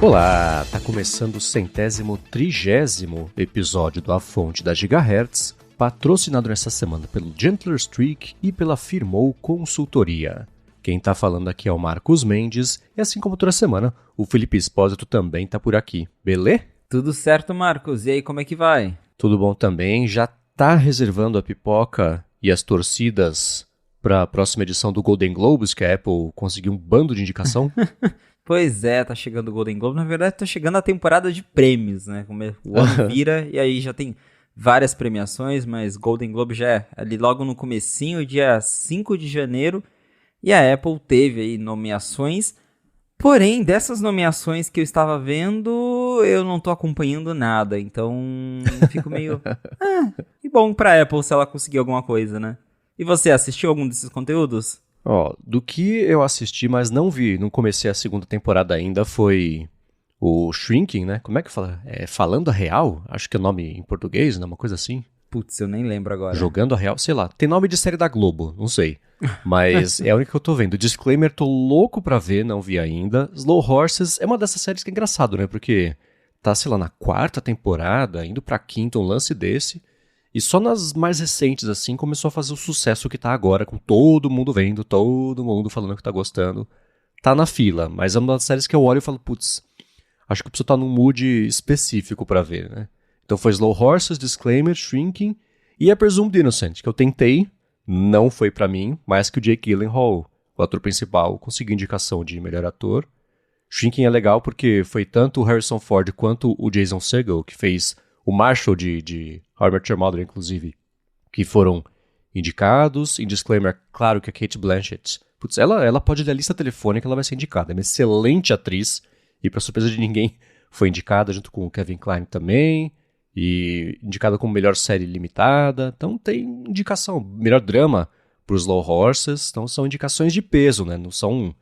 Olá, tá começando o 130º episódio do A Fonte da Gigahertz, patrocinado nessa semana pelo Gentler Streak e pela Firmou Consultoria. Quem tá falando aqui é o Marcos Mendes, e assim como toda semana, o Felipe Espósito também tá por aqui, beleza? Tudo certo, Marcos. E aí, como é que vai? Tudo bom também, já tá reservando a pipoca e as torcidas para a próxima edição do Golden Globes, que a Apple conseguiu um bando de indicação? Pois é, tá chegando o Golden Globe. Na verdade, tá chegando a temporada de prêmios, né? O ano vira e aí já tem várias premiações, mas Golden Globe já é ali logo no comecinho, dia 5 de janeiro. E a Apple teve aí nomeações. Porém, dessas nomeações que eu estava vendo, eu não tô acompanhando nada. Então, fico meio... que bom pra Apple se ela conseguir alguma coisa, né? E você, assistiu algum desses conteúdos? Ó, do que eu assisti, mas não vi, não comecei a segunda temporada ainda, foi o Shrinking, né? Como é que fala? Falando a Real? Acho que é o nome em português, né? Uma coisa assim. Putz, eu nem lembro agora. Jogando a Real, sei lá. Tem nome de série da Globo, não sei. Mas é a única que eu tô vendo. Disclaimer, tô louco pra ver, não vi ainda. Slow Horses é uma dessas séries que é engraçado, né? Porque tá, sei lá, na quarta temporada, indo pra quinta, um lance desse. E só nas mais recentes, assim, começou a fazer o sucesso que tá agora, com todo mundo vendo, todo mundo falando que tá gostando. Tá na fila, mas é uma das séries que eu olho e falo, putz, acho que eu preciso estar num mood específico pra ver, né? Então foi Slow Horses, Disclaimer, Shrinking e a Presumed Innocent, que eu tentei, não foi pra mim, mas que o Jake Gyllenhaal, o ator principal, conseguiu indicação de melhor ator. Shrinking é legal porque foi tanto o Harrison Ford quanto o Jason Segel, que fez o Marshall de How I Met Your Mother, inclusive, que foram indicados. Em Disclaimer, claro que a Cate Blanchett, putz, ela pode ler a lista telefônica, ela vai ser indicada. É uma excelente atriz, e pra surpresa de ninguém, foi indicada junto com o Kevin Kline também, e indicada como melhor série limitada. Então tem indicação, melhor drama para os Slow Horses. Então são indicações de peso, né? Não são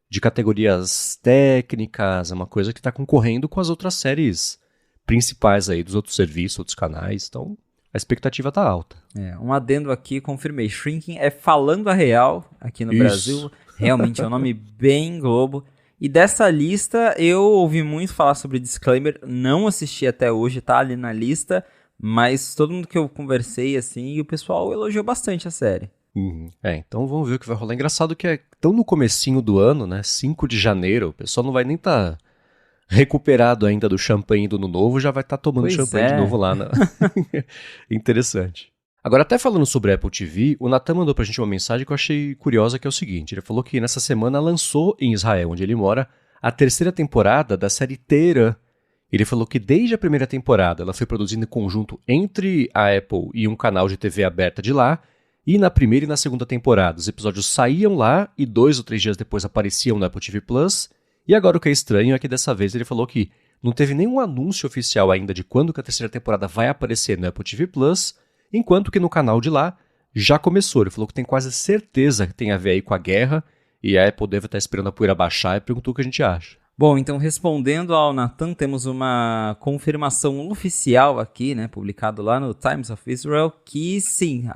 de categorias técnicas, é uma coisa que está concorrendo com as outras séries principais aí dos outros serviços, outros canais, então a expectativa tá alta. Um adendo aqui, confirmei. Shrinking é Falando a Real aqui no Brasil. Realmente é um nome bem Globo. E dessa lista, eu ouvi muito falar sobre Disclaimer, não assisti até hoje, tá ali na lista, mas todo mundo que eu conversei, assim, o pessoal elogiou bastante a série. Então vamos ver o que vai rolar. Engraçado que é tão no comecinho do ano, né, 5 de janeiro, o pessoal não vai nem tá recuperado ainda do champanhe do Ano Novo, já vai estar tomando champanhe de novo lá. Interessante. Agora, até falando sobre a Apple TV, o Natan mandou pra gente uma mensagem que eu achei curiosa, que é o seguinte: ele falou que nessa semana lançou em Israel, onde ele mora, a terceira temporada da série Teherã. Ele falou que desde a primeira temporada ela foi produzida em conjunto entre a Apple e um canal de TV aberta de lá, e na primeira e na segunda temporada os episódios saíam lá e 2 ou 3 dias depois apareciam no Apple TV Plus. E agora o que é estranho é que dessa vez ele falou que não teve nenhum anúncio oficial ainda de quando que a terceira temporada vai aparecer no Apple TV Plus, enquanto que no canal de lá já começou. Ele falou que tem quase certeza que tem a ver aí com a guerra, e a Apple deve estar esperando a poeira baixar, e perguntou o que a gente acha. Bom, então respondendo ao Nathan, temos uma confirmação oficial aqui, né, publicado lá no Times of Israel, que sim,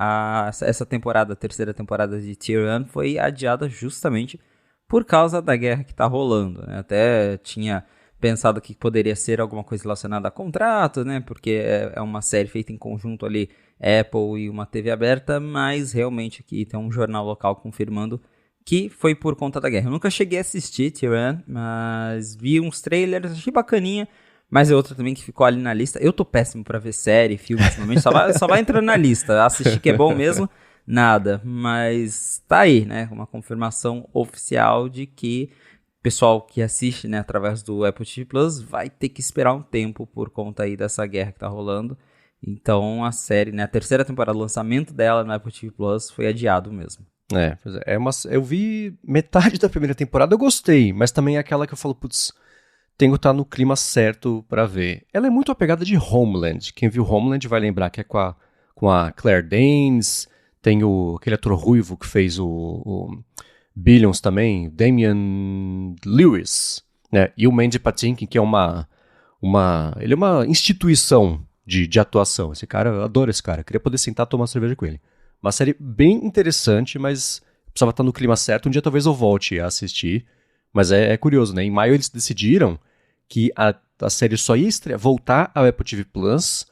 essa temporada, a terceira temporada de Teherã foi adiada justamente por causa da guerra que está rolando, né? Até tinha pensado que poderia ser alguma coisa relacionada a contrato, né? Porque é uma série feita em conjunto ali, Apple e uma TV aberta, mas realmente aqui tem um jornal local confirmando que foi por conta da guerra. Eu nunca cheguei a assistir Teherã, mas vi uns trailers, achei bacaninha, mas é outra também que ficou ali na lista. Eu tô péssimo pra ver série, filme, ultimamente, só vai entrando na lista. Assistir que é bom mesmo, nada, mas tá aí, né, uma confirmação oficial de que o pessoal que assiste, né, através do Apple TV Plus vai ter que esperar um tempo por conta aí dessa guerra que tá rolando. Então a série, né, a terceira temporada, o lançamento dela no Apple TV Plus foi adiado mesmo. Eu vi metade da primeira temporada, eu gostei, mas também é aquela que eu falo, putz, tenho que estar no clima certo pra ver. Ela é muito apegada de Homeland. Quem viu Homeland vai lembrar que é com a Claire Danes. Tem aquele ator ruivo que fez o Billions também, Damian Lewis, né? E o Mandy Patinkin, que é ele é uma instituição de atuação. Esse cara, eu adoro esse cara. Queria poder sentar e tomar cerveja com ele. Uma série bem interessante, mas precisava estar no clima certo. Um dia talvez eu volte a assistir. Mas é curioso, né? Em maio eles decidiram que a série só ia voltar ao Apple TV Plus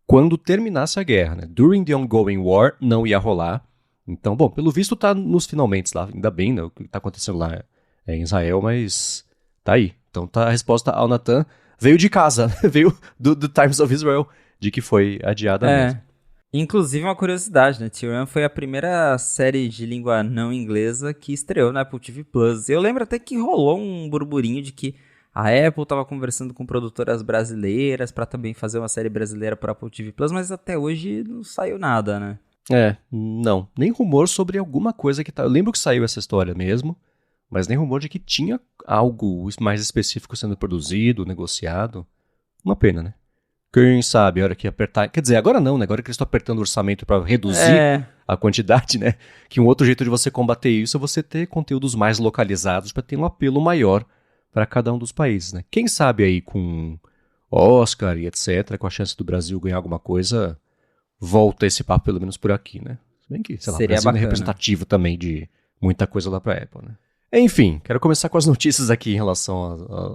quando terminasse a guerra, né? During the ongoing war não ia rolar. Então, bom, pelo visto tá nos finalmente lá, ainda bem, né? O que tá acontecendo lá em Israel, mas tá aí. Então tá a resposta ao Nathan veio de casa, veio do Times of Israel, de que foi adiada mesmo. Inclusive uma curiosidade, né? Tyrion foi a primeira série de língua não inglesa que estreou na Apple TV Plus. Eu lembro até que rolou um burburinho de que a Apple estava conversando com produtoras brasileiras para também fazer uma série brasileira para Apple TV Plus, mas até hoje não saiu nada, né? Não. Nem rumor sobre alguma coisa que tá. Eu lembro que saiu essa história mesmo, mas nem rumor de que tinha algo mais específico sendo produzido, negociado. Uma pena, né? Quem sabe, a hora que apertar. Quer dizer, agora não, né? Agora que eles estão apertando o orçamento para reduzir a quantidade, né? Que um outro jeito de você combater isso é você ter conteúdos mais localizados para ter um apelo maior para cada um dos países, né? Quem sabe aí com Oscar e etc., com a chance do Brasil ganhar alguma coisa, volta esse papo pelo menos por aqui, né? Se bem que, sei lá, o Brasil é representativo também de muita coisa lá pra Apple, né? Enfim, quero começar com as notícias aqui em relação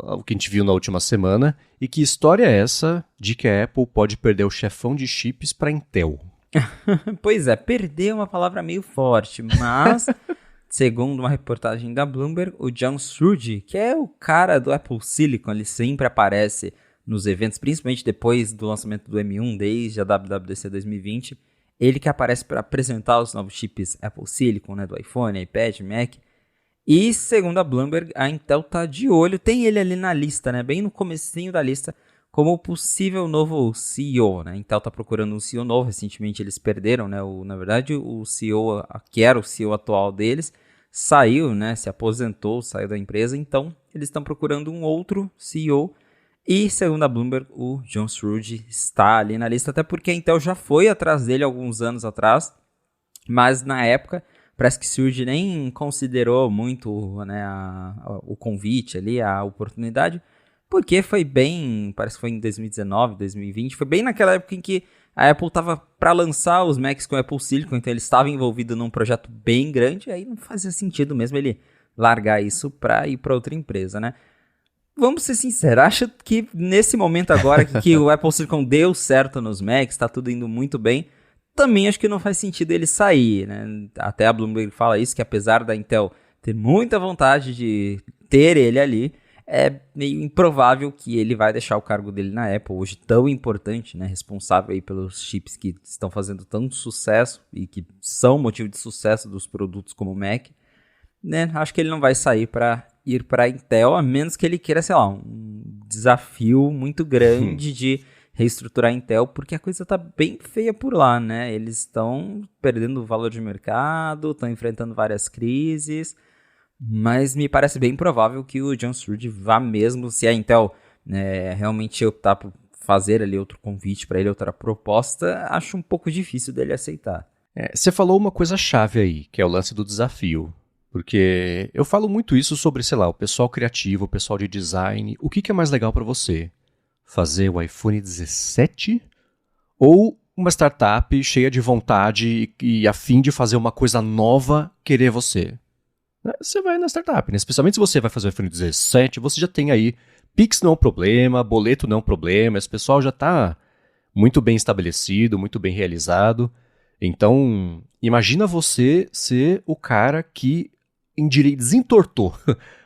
ao que a gente viu na última semana. E que história é essa de que a Apple pode perder o chefão de chips pra Intel? Pois é, perder é uma palavra meio forte, mas... Segundo uma reportagem da Bloomberg, o John Stroud, que é o cara do Apple Silicon, ele sempre aparece nos eventos, principalmente depois do lançamento do M1, desde a WWDC 2020. Ele que aparece para apresentar os novos chips Apple Silicon, né, do iPhone, iPad, Mac. E segundo a Bloomberg, a Intel tá de olho, tem ele ali na lista, né, bem no comecinho da lista, como possível novo CEO, né? A Intel tá procurando um CEO novo, recentemente eles perderam, né? Na verdade, o CEO, que era o CEO atual deles, saiu, né? Se aposentou, saiu da empresa, então eles estão procurando um outro CEO. E, segundo a Bloomberg, o John Stroud está ali na lista, até porque a Intel já foi atrás dele alguns anos atrás, mas na época parece que Stroud nem considerou muito, né, o convite ali, a oportunidade, porque foi bem, parece que foi em 2019, 2020, foi bem naquela época em que a Apple estava para lançar os Macs com o Apple Silicon, então ele estava envolvido num projeto bem grande, aí não fazia sentido mesmo ele largar isso para ir para outra empresa, né? Vamos ser sinceros, acho que nesse momento agora que o Apple Silicon deu certo nos Macs, está tudo indo muito bem, também acho que não faz sentido ele sair, né? Até a Bloomberg fala isso, que apesar da Intel ter muita vontade de ter ele ali, é meio improvável que ele vai deixar o cargo dele na Apple, hoje tão importante, né, responsável aí pelos chips que estão fazendo tanto sucesso e que são motivo de sucesso dos produtos como o Mac, né? Acho que ele não vai sair para ir para a Intel, a menos que ele queira, sei lá, um desafio muito grande de reestruturar a Intel, porque a coisa tá bem feia por lá, né? Eles estão perdendo o valor de mercado, estão enfrentando várias crises, mas me parece bem provável que o John Stroud vá mesmo, se a Intel, né, realmente optar por fazer ali outro convite para ele, outra proposta, acho um pouco difícil dele aceitar. Você falou uma coisa chave aí, que é o lance do desafio. Porque eu falo muito isso sobre, sei lá, o pessoal criativo, o pessoal de design. O que é mais legal para você? Fazer o iPhone 17 ou uma startup cheia de vontade e a fim de fazer uma coisa nova querer você? Você vai na startup, né? Especialmente se você vai fazer o iPhone 17, você já tem aí Pix não é um problema, boleto não é um problema, esse pessoal já está muito bem estabelecido, muito bem realizado. Então, imagina você ser o cara que desentortou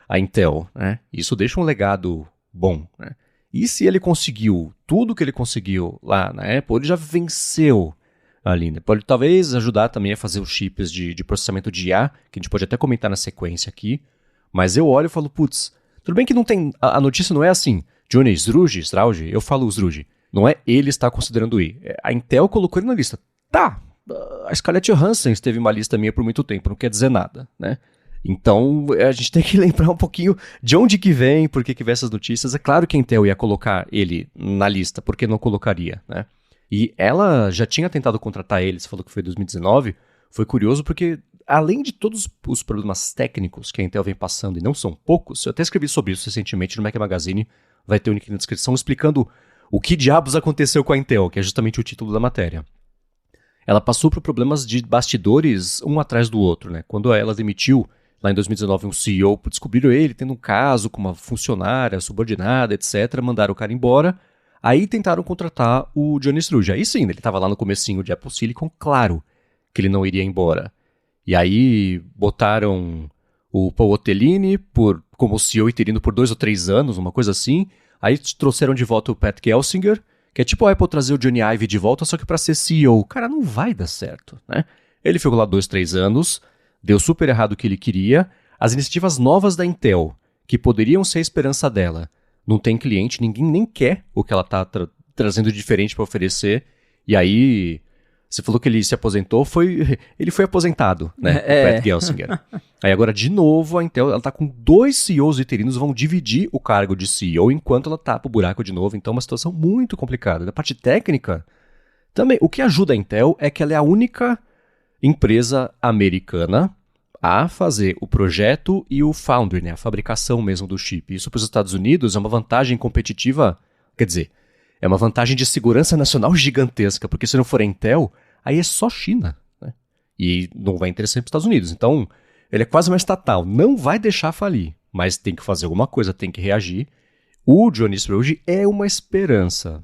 a Intel, né? Isso deixa um legado bom, né? E se ele conseguiu tudo que ele conseguiu lá na Apple, ele já venceu ali, né? Pode talvez ajudar também a fazer os chips de processamento de IA, que a gente pode até comentar na sequência aqui, mas eu olho e falo, putz, tudo bem que não tem, a notícia não é assim, Johnny Stroud, eu falo Stroud, não é ele está considerando ir, a Intel colocou ele na lista, tá, a Scarlett Johansson esteve em uma lista minha por muito tempo, não quer dizer nada, né? Então, a gente tem que lembrar um pouquinho de onde que vem, por que vem essas notícias. É claro que a Intel ia colocar ele na lista, porque não colocaria, né? E ela já tinha tentado contratar ele, você falou que foi em 2019. Foi curioso porque, além de todos os problemas técnicos que a Intel vem passando, e não são poucos, eu até escrevi sobre isso recentemente no Mac Magazine, vai ter um link na descrição, explicando o que diabos aconteceu com a Intel, que é justamente o título da matéria. Ela passou por problemas de bastidores um atrás do outro, né? Quando ela demitiu Lá em 2019, um CEO, descobriram ele tendo um caso com uma funcionária subordinada, etc. Mandaram o cara embora. Aí tentaram contratar o Johnny Struge. Aí sim, ele estava lá no comecinho de Apple Silicon, claro que ele não iria embora. E aí botaram o Paul Otellini como CEO interino por 2 ou 3 anos, uma coisa assim. Aí trouxeram de volta o Pat Gelsinger, que é tipo a Apple trazer o Johnny Ive de volta, só que para ser CEO. Cara, não vai dar certo, né? Ele ficou lá 2, 3 anos, deu super errado o que ele queria. As iniciativas novas da Intel, que poderiam ser a esperança dela, não tem cliente, ninguém nem quer o que ela está trazendo de diferente para oferecer. E aí, você falou que ele se aposentou, ele foi aposentado, né? O Pat Gelsinger. Aí agora, de novo, a Intel ela tá com 2 CEOs interinos, vão dividir o cargo de CEO enquanto ela tapa o buraco de novo. Então é uma situação muito complicada. Da parte técnica, também, o que ajuda a Intel é que ela é a única empresa americana a fazer o projeto e o foundry, né, a fabricação mesmo do chip. Isso para os Estados Unidos é uma vantagem competitiva, quer dizer, é uma vantagem de segurança nacional gigantesca, porque se não for a Intel, aí é só China, né? E não vai interessar para os Estados Unidos. Então, ele é quase uma estatal, não vai deixar falir, mas tem que fazer alguma coisa, tem que reagir. O Johnny Struge é uma esperança.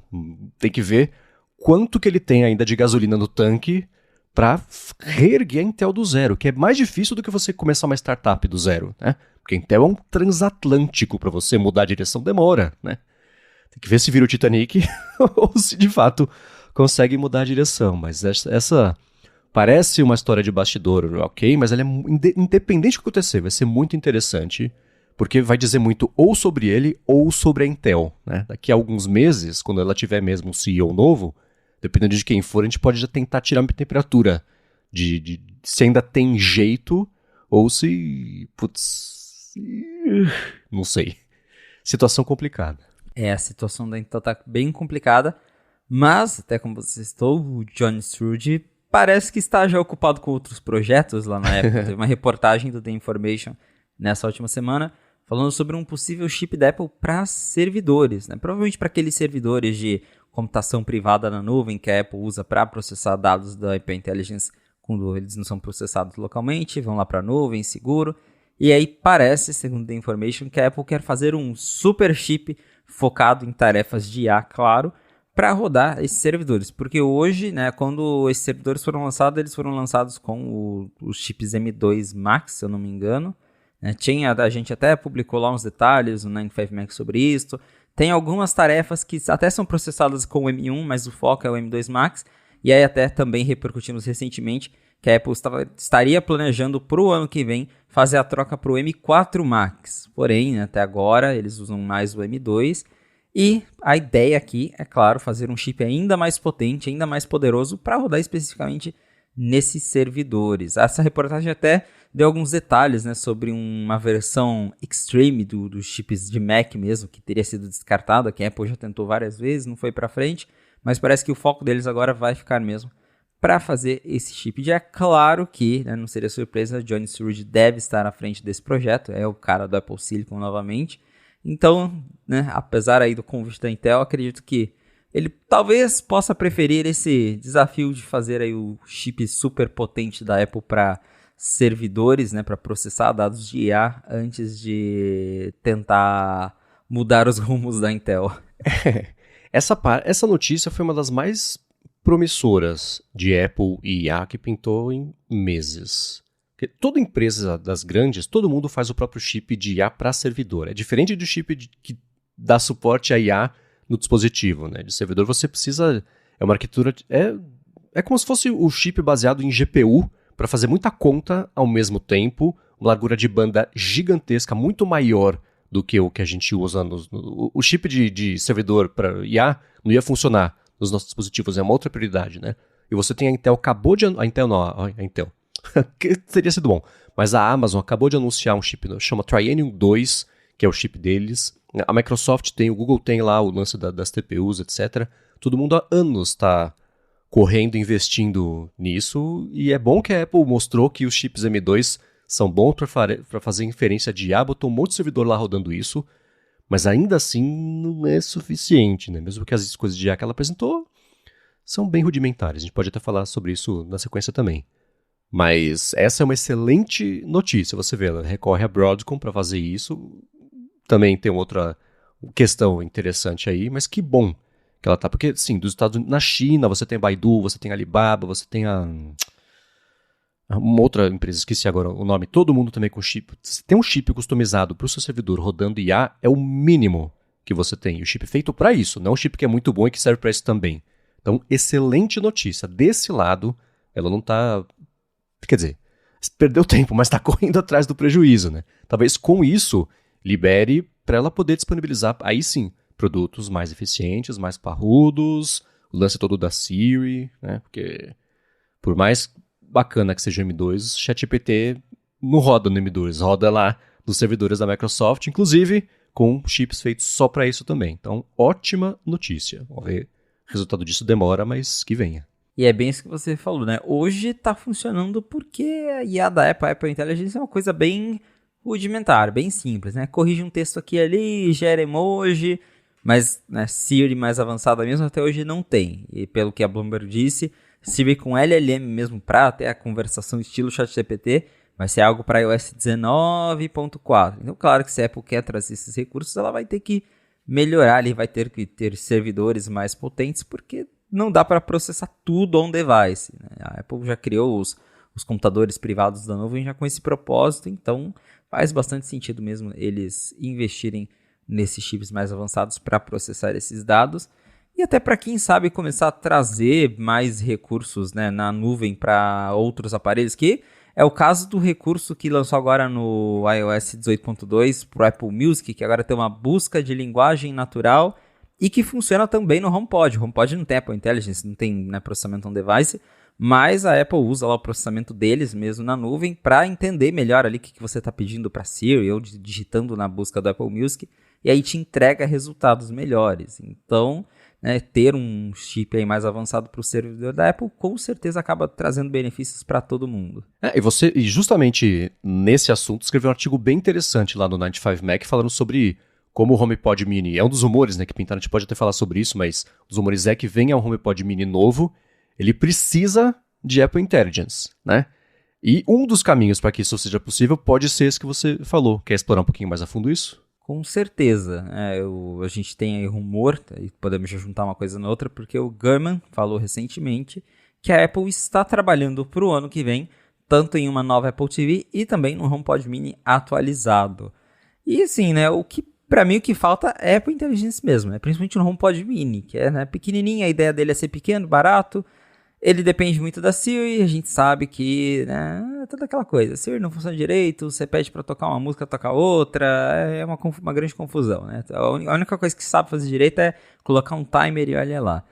Tem que ver quanto que ele tem ainda de gasolina no tanque para reerguer a Intel do zero, que é mais difícil do que você começar uma startup do zero, né? Porque a Intel é um transatlântico, para você mudar a direção demora, né? Tem que ver se vira o Titanic ou se de fato consegue mudar a direção, mas essa parece uma história de bastidor, ok, mas ela é independente do que acontecer, vai ser muito interessante, porque vai dizer muito ou sobre ele ou sobre a Intel, né? Daqui a alguns meses, quando ela tiver mesmo um CEO novo, dependendo de quem for, a gente pode já tentar tirar uma temperatura de se ainda tem jeito ou se... Putz... Não sei. Situação complicada. A situação da Intel tá bem complicada, mas, até como você citou, o John Struge parece que está já ocupado com outros projetos lá na Apple. Teve uma reportagem do The Information nessa última semana falando sobre um possível chip da Apple para servidores, né? Provavelmente para aqueles servidores de computação privada na nuvem que a Apple usa para processar dados da IP Intelligence quando eles não são processados localmente, vão lá para a nuvem, seguro. E aí parece, segundo The Information, que a Apple quer fazer um super chip focado em tarefas de IA, claro, para rodar esses servidores. Porque hoje, né, quando esses servidores foram lançados, eles foram lançados com os chips M2 Max, se eu não me engano. A gente até publicou lá uns detalhes no 95 Mac sobre isso. Tem algumas tarefas que até são processadas com o M1, mas o foco é o M2 Max. E aí até também repercutimos recentemente que a Apple estaria planejando para o ano que vem fazer a troca para o M4 Max. Porém, até agora eles usam mais o M2. E a ideia aqui é, claro, fazer um chip ainda mais potente, ainda mais poderoso para rodar especificamente nesses servidores. Essa reportagem até deu alguns detalhes, né, sobre uma versão Extreme dos chips de Mac mesmo, que teria sido descartada, que a Apple já tentou várias vezes, não foi para frente, mas parece que o foco deles agora vai ficar mesmo para fazer esse chip. Já é claro que, né, não seria surpresa, Johnny Struge deve estar à frente desse projeto, é o cara do Apple Silicon novamente. Então, né, apesar aí do convite da Intel, acredito que ele talvez possa preferir esse desafio de fazer aí o chip super potente da Apple para servidores, né, para processar dados de IA antes de tentar mudar os rumos da Intel. Essa notícia foi uma das mais promissoras de Apple e IA que pintou em meses. Porque toda empresa das grandes, todo mundo faz o próprio chip de IA para servidor. É diferente do chip que dá suporte a IA no dispositivo, né? De servidor você precisa... É uma arquitetura... É como se fosse o chip baseado em GPU para fazer muita conta ao mesmo tempo, uma largura de banda gigantesca, muito maior do que o que a gente usa o chip de servidor para IA não ia funcionar nos nossos dispositivos, é uma outra prioridade, né? E você tem a Intel, a Intel, que teria sido bom, mas a Amazon acabou de anunciar um chip, chama Trainium 2, que é o chip deles. A Microsoft tem, o Google tem lá o lance das TPUs, etc. Todo mundo há anos está correndo, investindo nisso, e é bom que a Apple mostrou que os chips M2 são bons para fazer inferência de IA, botou um monte de servidor lá rodando isso, mas ainda assim não é suficiente, né? Mesmo que as coisas de IA que ela apresentou são bem rudimentares, a gente pode até falar sobre isso na sequência também. Mas essa é uma excelente notícia, você vê, ela recorre a Broadcom para fazer isso. Também tem outra questão interessante aí, mas que bom que ela tá, porque sim, dos Estados Unidos, na China você tem a Baidu, você tem a Alibaba, você tem uma outra empresa, esqueci agora o nome, todo mundo também com chip. Se tem um chip customizado para o seu servidor rodando IA, é o mínimo que você tem. O chip feito para isso, não um chip que é muito bom e que serve para isso também. Então, excelente notícia. Desse lado, ela não tá... Quer dizer, perdeu tempo, mas está correndo atrás do prejuízo, né? Talvez com isso libere para ela poder disponibilizar, aí sim, produtos mais eficientes, mais parrudos, o lance todo da Siri, né? Porque por mais bacana que seja o M2, ChatGPT não roda no M2, roda lá nos servidores da Microsoft, inclusive com chips feitos só para isso também. Então, ótima notícia. Vamos ver, o resultado disso demora, mas que venha. E é bem isso que você falou, né? Hoje tá funcionando porque a IA da Apple, a Apple Intelligence, é uma coisa bem rudimentar, bem simples, né? Corrige um texto aqui e ali, gera emoji, mas né, Siri mais avançada mesmo até hoje não tem. E pelo que a Bloomberg disse, Siri com LLM mesmo para ter a conversação estilo ChatGPT vai ser algo para iOS 19.4. Então, claro que se a Apple quer trazer esses recursos, ela vai ter que melhorar ali, vai ter que ter servidores mais potentes, porque não dá para processar tudo on device, né? A Apple já criou os computadores privados da nuvem já com esse propósito, então faz bastante sentido mesmo eles investirem nesses chips mais avançados para processar esses dados. E até para quem sabe começar a trazer mais recursos, né, na nuvem para outros aparelhos, que é o caso do recurso que lançou agora no iOS 18.2 para o Apple Music, que agora tem uma busca de linguagem natural e que funciona também no HomePod. O HomePod não tem Apple Intelligence, não tem, né, processamento on device, mas a Apple usa lá o processamento deles mesmo na nuvem para entender melhor ali o que você está pedindo para Siri ou digitando na busca do Apple Music, e aí te entrega resultados melhores. Então, né, ter um chip aí mais avançado para o servidor da Apple com certeza acaba trazendo benefícios para todo mundo. E justamente nesse assunto escreveu um artigo bem interessante lá no 95Mac falando sobre como o HomePod Mini, é um dos rumores, né, que pintaram, a gente pode até falar sobre isso, mas os rumores é que venha um HomePod Mini novo, ele precisa de Apple Intelligence, né? E um dos caminhos para que isso seja possível pode ser esse que você falou. Quer explorar um pouquinho mais a fundo isso? Com certeza. A gente tem aí rumor, e podemos já juntar uma coisa na outra, porque o Gurman falou recentemente que a Apple está trabalhando para o ano que vem, tanto em uma nova Apple TV e também no HomePod Mini atualizado. E assim, né, para mim o que falta é Apple Intelligence mesmo, né, principalmente no HomePod Mini, que é, né, pequenininho, a ideia dele é ser pequeno, barato. Ele depende muito da Siri, a gente sabe que, né, é toda aquela coisa. A Siri não funciona direito, você pede para tocar uma música, tocar outra, é uma grande confusão, né? A única coisa que sabe fazer direito é colocar um timer e olha lá.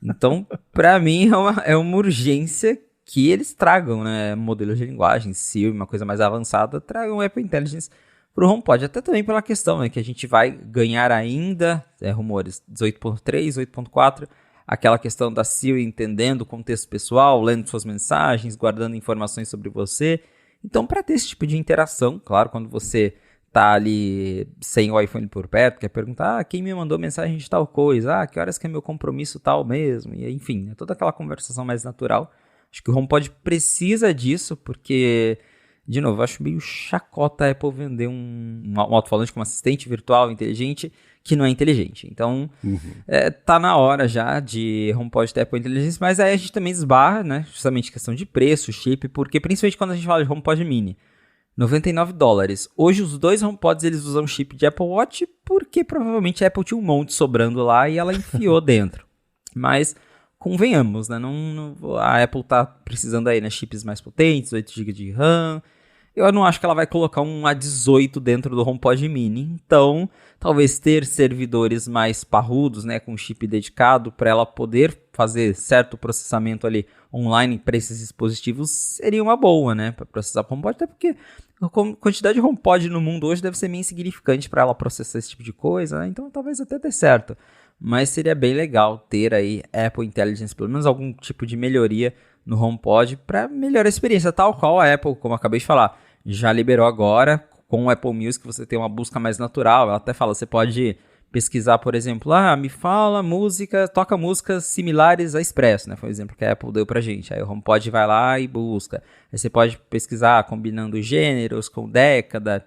Então, para mim, é uma urgência que eles tragam, né, modelos de linguagem, Siri, uma coisa mais avançada, tragam Apple Intelligence para o HomePod. Até também pela questão, né, que a gente vai ganhar ainda, rumores, 18.3, 8.4, aquela questão da Siri entendendo o contexto pessoal, lendo suas mensagens, guardando informações sobre você. Então, para ter esse tipo de interação, claro, quando você está ali sem o iPhone por perto, quer perguntar, quem me mandou mensagem de tal coisa? Que horas que é meu compromisso tal mesmo? E enfim, é toda aquela conversação mais natural. Acho que o HomePod precisa disso, porque, de novo, eu acho meio chacota a Apple vender um alto-falante como assistente virtual inteligente que não é inteligente. Então, tá na hora já de HomePod ter Apple Intelligence, mas aí a gente também esbarra, né, justamente questão de preço, chip, porque principalmente quando a gente fala de HomePod Mini, $99. Hoje os dois HomePods eles usam chip de Apple Watch porque provavelmente a Apple tinha um monte sobrando lá e ela enfiou dentro. Mas convenhamos, né, a Apple tá precisando aí, né, chips mais potentes, 8 GB de RAM. Eu não acho que ela vai colocar um A18 dentro do HomePod Mini. Então, talvez ter servidores mais parrudos, né, com chip dedicado, para ela poder fazer certo processamento ali online para esses dispositivos seria uma boa, né, para processar o HomePod, até porque a quantidade de HomePod no mundo hoje deve ser meio insignificante para ela processar esse tipo de coisa, né? Então talvez até dê certo. Mas seria bem legal ter aí Apple Intelligence, pelo menos algum tipo de melhoria no HomePod para melhorar a experiência, tal qual a Apple, como eu acabei de falar, já liberou agora. Com o Apple Music você tem uma busca mais natural. Ela até fala, você pode pesquisar, por exemplo, me fala música, toca músicas similares a Expresso, né? Foi o exemplo que a Apple deu pra gente. Aí o HomePod vai lá e busca. Aí você pode pesquisar combinando gêneros com década.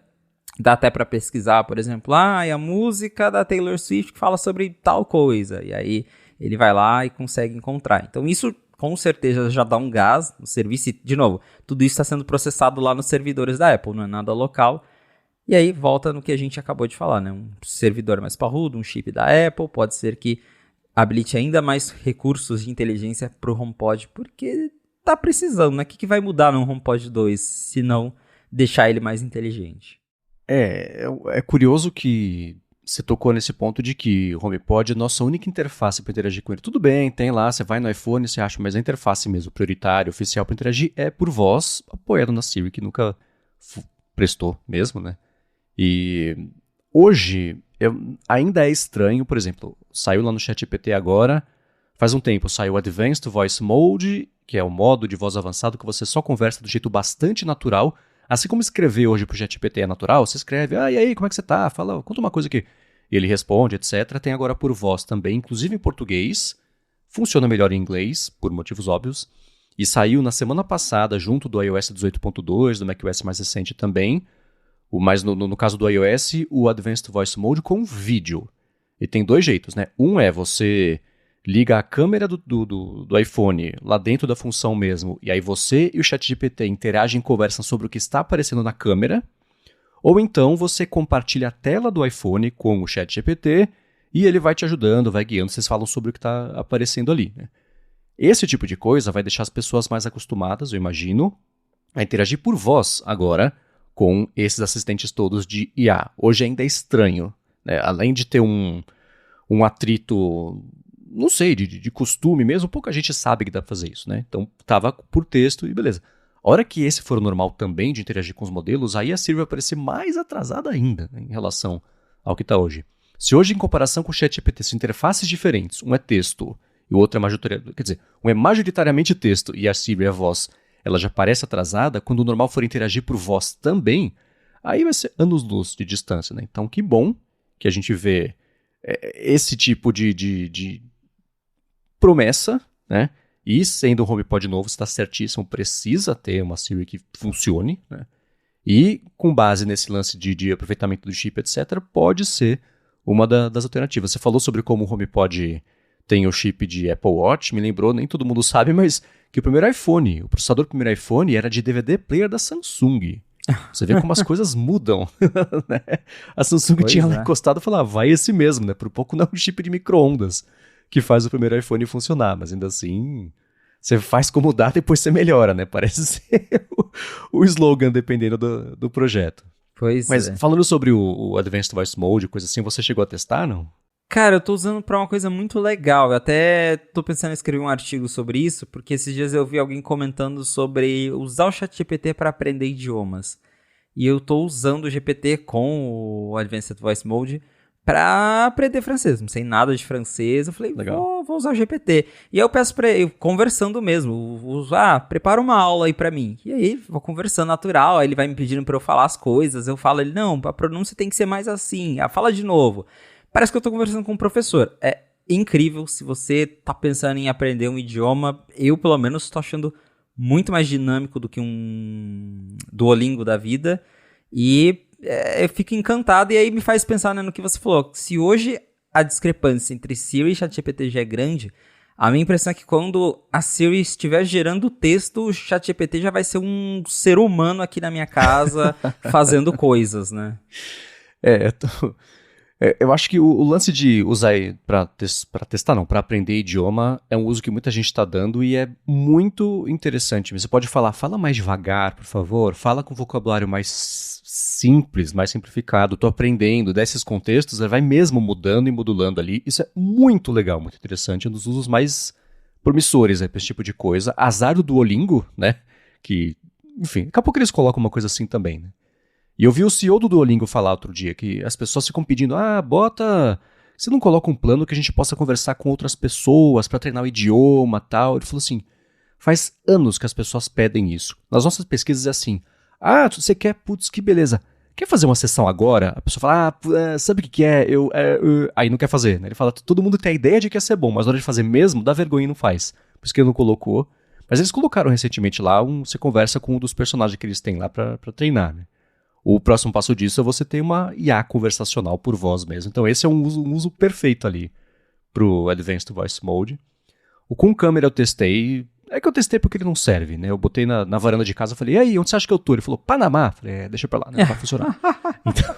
Dá até pra pesquisar, por exemplo, e a música da Taylor Swift que fala sobre tal coisa. E aí ele vai lá e consegue encontrar. Então isso com certeza já dá um gás no serviço. E, de novo, tudo isso está sendo processado lá nos servidores da Apple, não é nada local. E aí volta no que a gente acabou de falar, né? Um servidor mais parrudo, um chip da Apple, pode ser que habilite ainda mais recursos de inteligência para o HomePod, porque tá precisando, né? O que vai mudar no HomePod 2 se não deixar ele mais inteligente? É curioso que você tocou nesse ponto de que o HomePod é a nossa única interface para interagir com ele. Tudo bem, tem lá, você vai no iPhone, você acha, mas a interface mesmo prioritária, oficial para interagir é por voz, apoiado na Siri, que nunca prestou mesmo, né? E hoje ainda é estranho, por exemplo, saiu lá no ChatGPT agora, faz um tempo, saiu o Advanced Voice Mode, que é o modo de voz avançado que você só conversa do jeito bastante natural, assim como escrever hoje pro ChatGPT é natural, você escreve, e aí, como é que você tá? Fala, conta uma coisa aqui. E ele responde, etc. Tem agora por voz também, inclusive em português, funciona melhor em inglês, por motivos óbvios, e saiu na semana passada, junto do iOS 18.2, do macOS mais recente também, mas no caso do iOS, o Advanced Voice Mode com vídeo. E tem dois jeitos, né? Um é você liga a câmera do iPhone lá dentro da função mesmo, e aí você e o ChatGPT interagem e conversam sobre o que está aparecendo na câmera, ou então você compartilha a tela do iPhone com o ChatGPT e ele vai te ajudando, vai guiando, vocês falam sobre o que está aparecendo ali, né? Esse tipo de coisa vai deixar as pessoas mais acostumadas, eu imagino, a interagir por voz agora, com esses assistentes todos de IA. Hoje ainda é estranho, né? Além de ter um atrito, não sei, de costume mesmo, pouca gente sabe que dá pra fazer isso, né? Então tava por texto e beleza. A hora que esse for o normal também de interagir com os modelos, aí a Siri vai parecer mais atrasada ainda, né, em relação ao que está hoje. Se hoje, em comparação com o ChatGPT, são interfaces diferentes, um é texto e o outro é majoritariamente, quer dizer, um é majoritariamente texto e a Siri é a voz, ela já parece atrasada, quando o normal for interagir por voz também, aí vai ser anos-luz de distância, né? Então, que bom que a gente vê esse tipo de promessa, né? E sendo um HomePod novo, está certíssimo, precisa ter uma Siri que funcione, né? E com base nesse lance de aproveitamento do chip, etc., pode ser uma das alternativas. Você falou sobre como o HomePod tem o chip de Apple Watch, me lembrou, nem todo mundo sabe, mas que o primeiro iPhone, o processador do primeiro iPhone era de DVD player da Samsung. Você vê como as coisas mudam, né? A Samsung tinha lá encostado e falava, vai esse mesmo, né? Por pouco não é um chip de micro-ondas que faz o primeiro iPhone funcionar, mas ainda assim, você faz como dá, depois você melhora, né? Parece ser o slogan, dependendo do projeto. Mas falando sobre o Advanced Voice Mode, coisa assim, você chegou a testar, não? Cara, eu tô usando pra uma coisa muito legal. Eu até tô pensando em escrever um artigo sobre isso, porque esses dias eu vi alguém comentando sobre usar o ChatGPT para aprender idiomas. E eu tô usando o GPT com o Advanced Voice Mode pra aprender francês. Não sei nada de francês. Eu falei, vou usar o GPT. E aí eu peço pra ele, conversando mesmo, prepara uma aula aí pra mim. E aí, vou conversando natural, aí ele vai me pedindo pra eu falar as coisas. Eu falo, ele, não, a pronúncia tem que ser mais assim. Fala de novo. Parece que eu tô conversando com um professor. É incrível. Se você tá pensando em aprender um idioma, eu, pelo menos, tô achando muito mais dinâmico do que um Duolingo da vida. E eu fico encantado. E aí me faz pensar, né, no que você falou. Se hoje a discrepância entre Siri e ChatGPT já é grande, a minha impressão é que quando a Siri estiver gerando texto, o ChatGPT já vai ser um ser humano aqui na minha casa fazendo coisas, né? Eu acho que o lance de usar para testar, não, para aprender idioma é um uso que muita gente está dando e é muito interessante. Você pode fala mais devagar, por favor, fala com vocabulário mais simples, mais simplificado, tô aprendendo, desses contextos, vai mesmo mudando e modulando ali. Isso é muito legal, muito interessante, um dos usos mais promissores para esse tipo de coisa. Azar do Duolingo, né, que, enfim, daqui a pouco eles colocam uma coisa assim também, né. E eu vi o CEO do Duolingo falar outro dia que as pessoas ficam pedindo, você não coloca um plano que a gente possa conversar com outras pessoas para treinar o idioma e tal. Ele falou assim, faz anos que as pessoas pedem isso. Nas nossas pesquisas é assim, você quer, putz, que beleza, quer fazer uma sessão agora? A pessoa fala, sabe o que é? Aí não quer fazer, né? Ele fala, todo mundo tem a ideia de que ia ser bom, mas na hora de fazer mesmo, dá vergonha e não faz. Por isso que ele não colocou. Mas eles colocaram recentemente lá, você conversa com um dos personagens que eles têm lá pra treinar, né? O próximo passo disso é você ter uma IA conversacional por voz mesmo. Então esse é um uso perfeito ali pro Advanced Voice Mode. O com câmera eu testei. É que eu testei porque ele não serve, né? Eu botei na varanda de casa e falei, e aí, onde você acha que eu tô? Ele falou, Panamá. Falei, deixa pra lá, né? Vai funcionar. Então,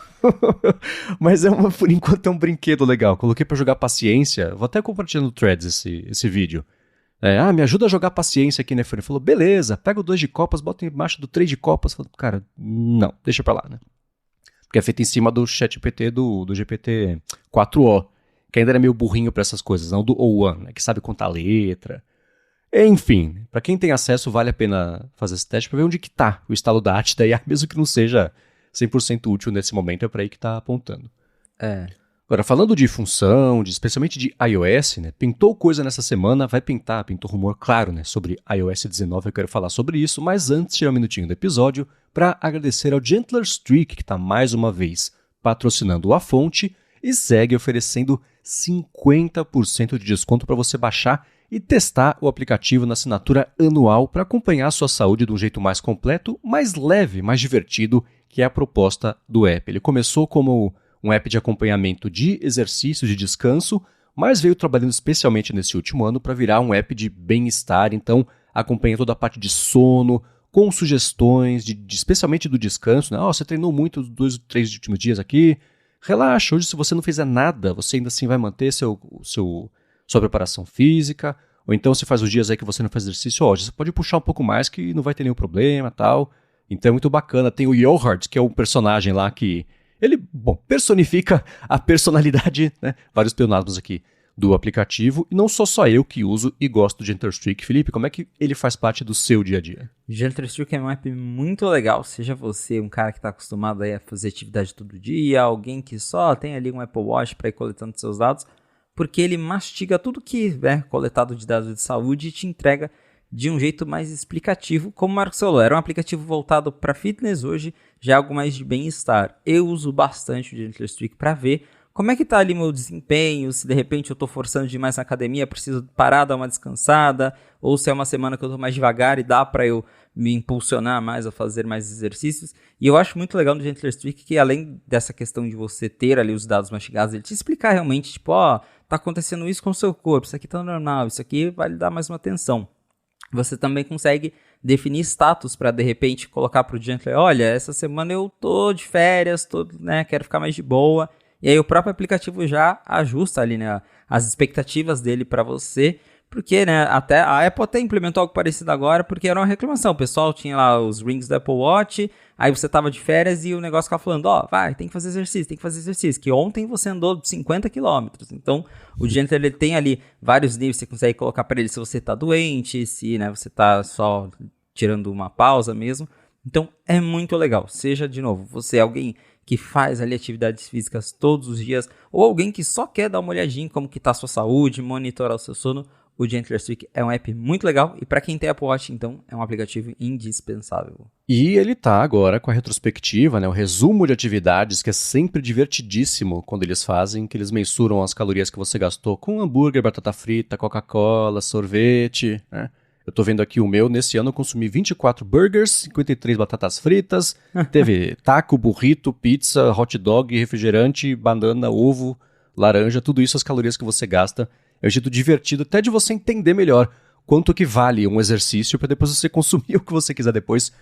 mas por enquanto é um brinquedo legal. Coloquei pra jogar paciência. Vou até compartilhar no Threads esse vídeo. Me ajuda a jogar paciência aqui, né? Ele falou, beleza, pega o 2 de copas, bota embaixo do 3 de copas. Falei, cara, não, deixa pra lá, né? Porque é feito em cima do ChatGPT do GPT 4o, que ainda era meio burrinho pra essas coisas, não do O1, né? Que sabe contar letra. Enfim, pra quem tem acesso, vale a pena fazer esse teste pra ver onde que tá o estado da arte da IA, mesmo que não seja 100% útil nesse momento, é pra aí que tá apontando. Agora, falando de função, especialmente de iOS, né? Pintou coisa nessa semana, pintou rumor, claro, né? Sobre iOS 19, eu quero falar sobre isso, mas antes, tirar um minutinho do episódio para agradecer ao Gentler Streak, que está mais uma vez patrocinando a fonte e segue oferecendo 50% de desconto para você baixar e testar o aplicativo na assinatura anual para acompanhar a sua saúde de um jeito mais completo, mais leve, mais divertido, que é a proposta do app. Ele começou como um app de acompanhamento de exercício, de descanso, mas veio trabalhando especialmente nesse último ano para virar um app de bem-estar, então acompanha toda a parte de sono, com sugestões, especialmente do descanso, né? Você treinou muito os 2 ou 3 últimos dias aqui, relaxa, hoje se você não fizer nada, você ainda assim vai manter sua preparação física, ou então se faz os dias aí que você não faz exercício, você pode puxar um pouco mais que não vai ter nenhum problema, tal. Então é muito bacana. Tem o Johart, que é um personagem lá que ele, personifica a personalidade, né? Vários pleonasmos aqui do aplicativo, e não sou só eu que uso e gosto do Gentler Streak. Felipe, como é que ele faz parte do seu dia a dia? Gentler Streak é um app muito legal, seja você um cara que está acostumado aí a fazer atividade todo dia, alguém que só tem ali um Apple Watch para ir coletando seus dados, porque ele mastiga tudo que é coletado de dados de saúde e te entrega de um jeito mais explicativo, como o Marcos falou, era um aplicativo voltado para fitness, hoje já é algo mais de bem-estar. Eu uso bastante o Gentler Streak para ver como é que tá ali meu desempenho, se de repente eu tô forçando demais na academia, preciso parar, dar uma descansada, ou se é uma semana que eu tô mais devagar e dá para eu me impulsionar mais a fazer mais exercícios. E eu acho muito legal no Gentler Streak que além dessa questão de você ter ali os dados mastigados, ele te explicar realmente, tipo, tá acontecendo isso com o seu corpo, isso aqui tá normal, isso aqui vai lhe dar mais uma atenção. Você também consegue definir status para, de repente, colocar para o Gentler, olha, essa semana eu tô de férias, quero ficar mais de boa. E aí o próprio aplicativo já ajusta ali, né, as expectativas dele para você, porque, né, até a Apple até implementou algo parecido agora, porque era uma reclamação. O pessoal tinha lá os rings da Apple Watch, aí você tava de férias e o negócio ficava falando, tem que fazer exercício, que ontem você andou 50 quilômetros. Então, o Gentler, ele tem ali vários níveis, você consegue colocar para ele se você tá doente, se, né, você tá só tirando uma pausa mesmo. Então, é muito legal. Seja, de novo, você é alguém que faz ali atividades físicas todos os dias, ou alguém que só quer dar uma olhadinha em como que tá a sua saúde, monitorar o seu sono, o Gentler Streak é um app muito legal e para quem tem Apple Watch, então, é um aplicativo indispensável. E ele tá agora com a retrospectiva, né, o resumo de atividades, que é sempre divertidíssimo quando eles fazem, que eles mensuram as calorias que você gastou com hambúrguer, batata frita, Coca-Cola, sorvete, né? Eu tô vendo aqui o meu, nesse ano eu consumi 24 burgers, 53 batatas fritas, teve taco, burrito, pizza, hot dog, refrigerante, banana, ovo, laranja, tudo isso as calorias que você gasta. É um jeito divertido até de você entender melhor quanto que vale um exercício para depois você consumir o que você quiser depois.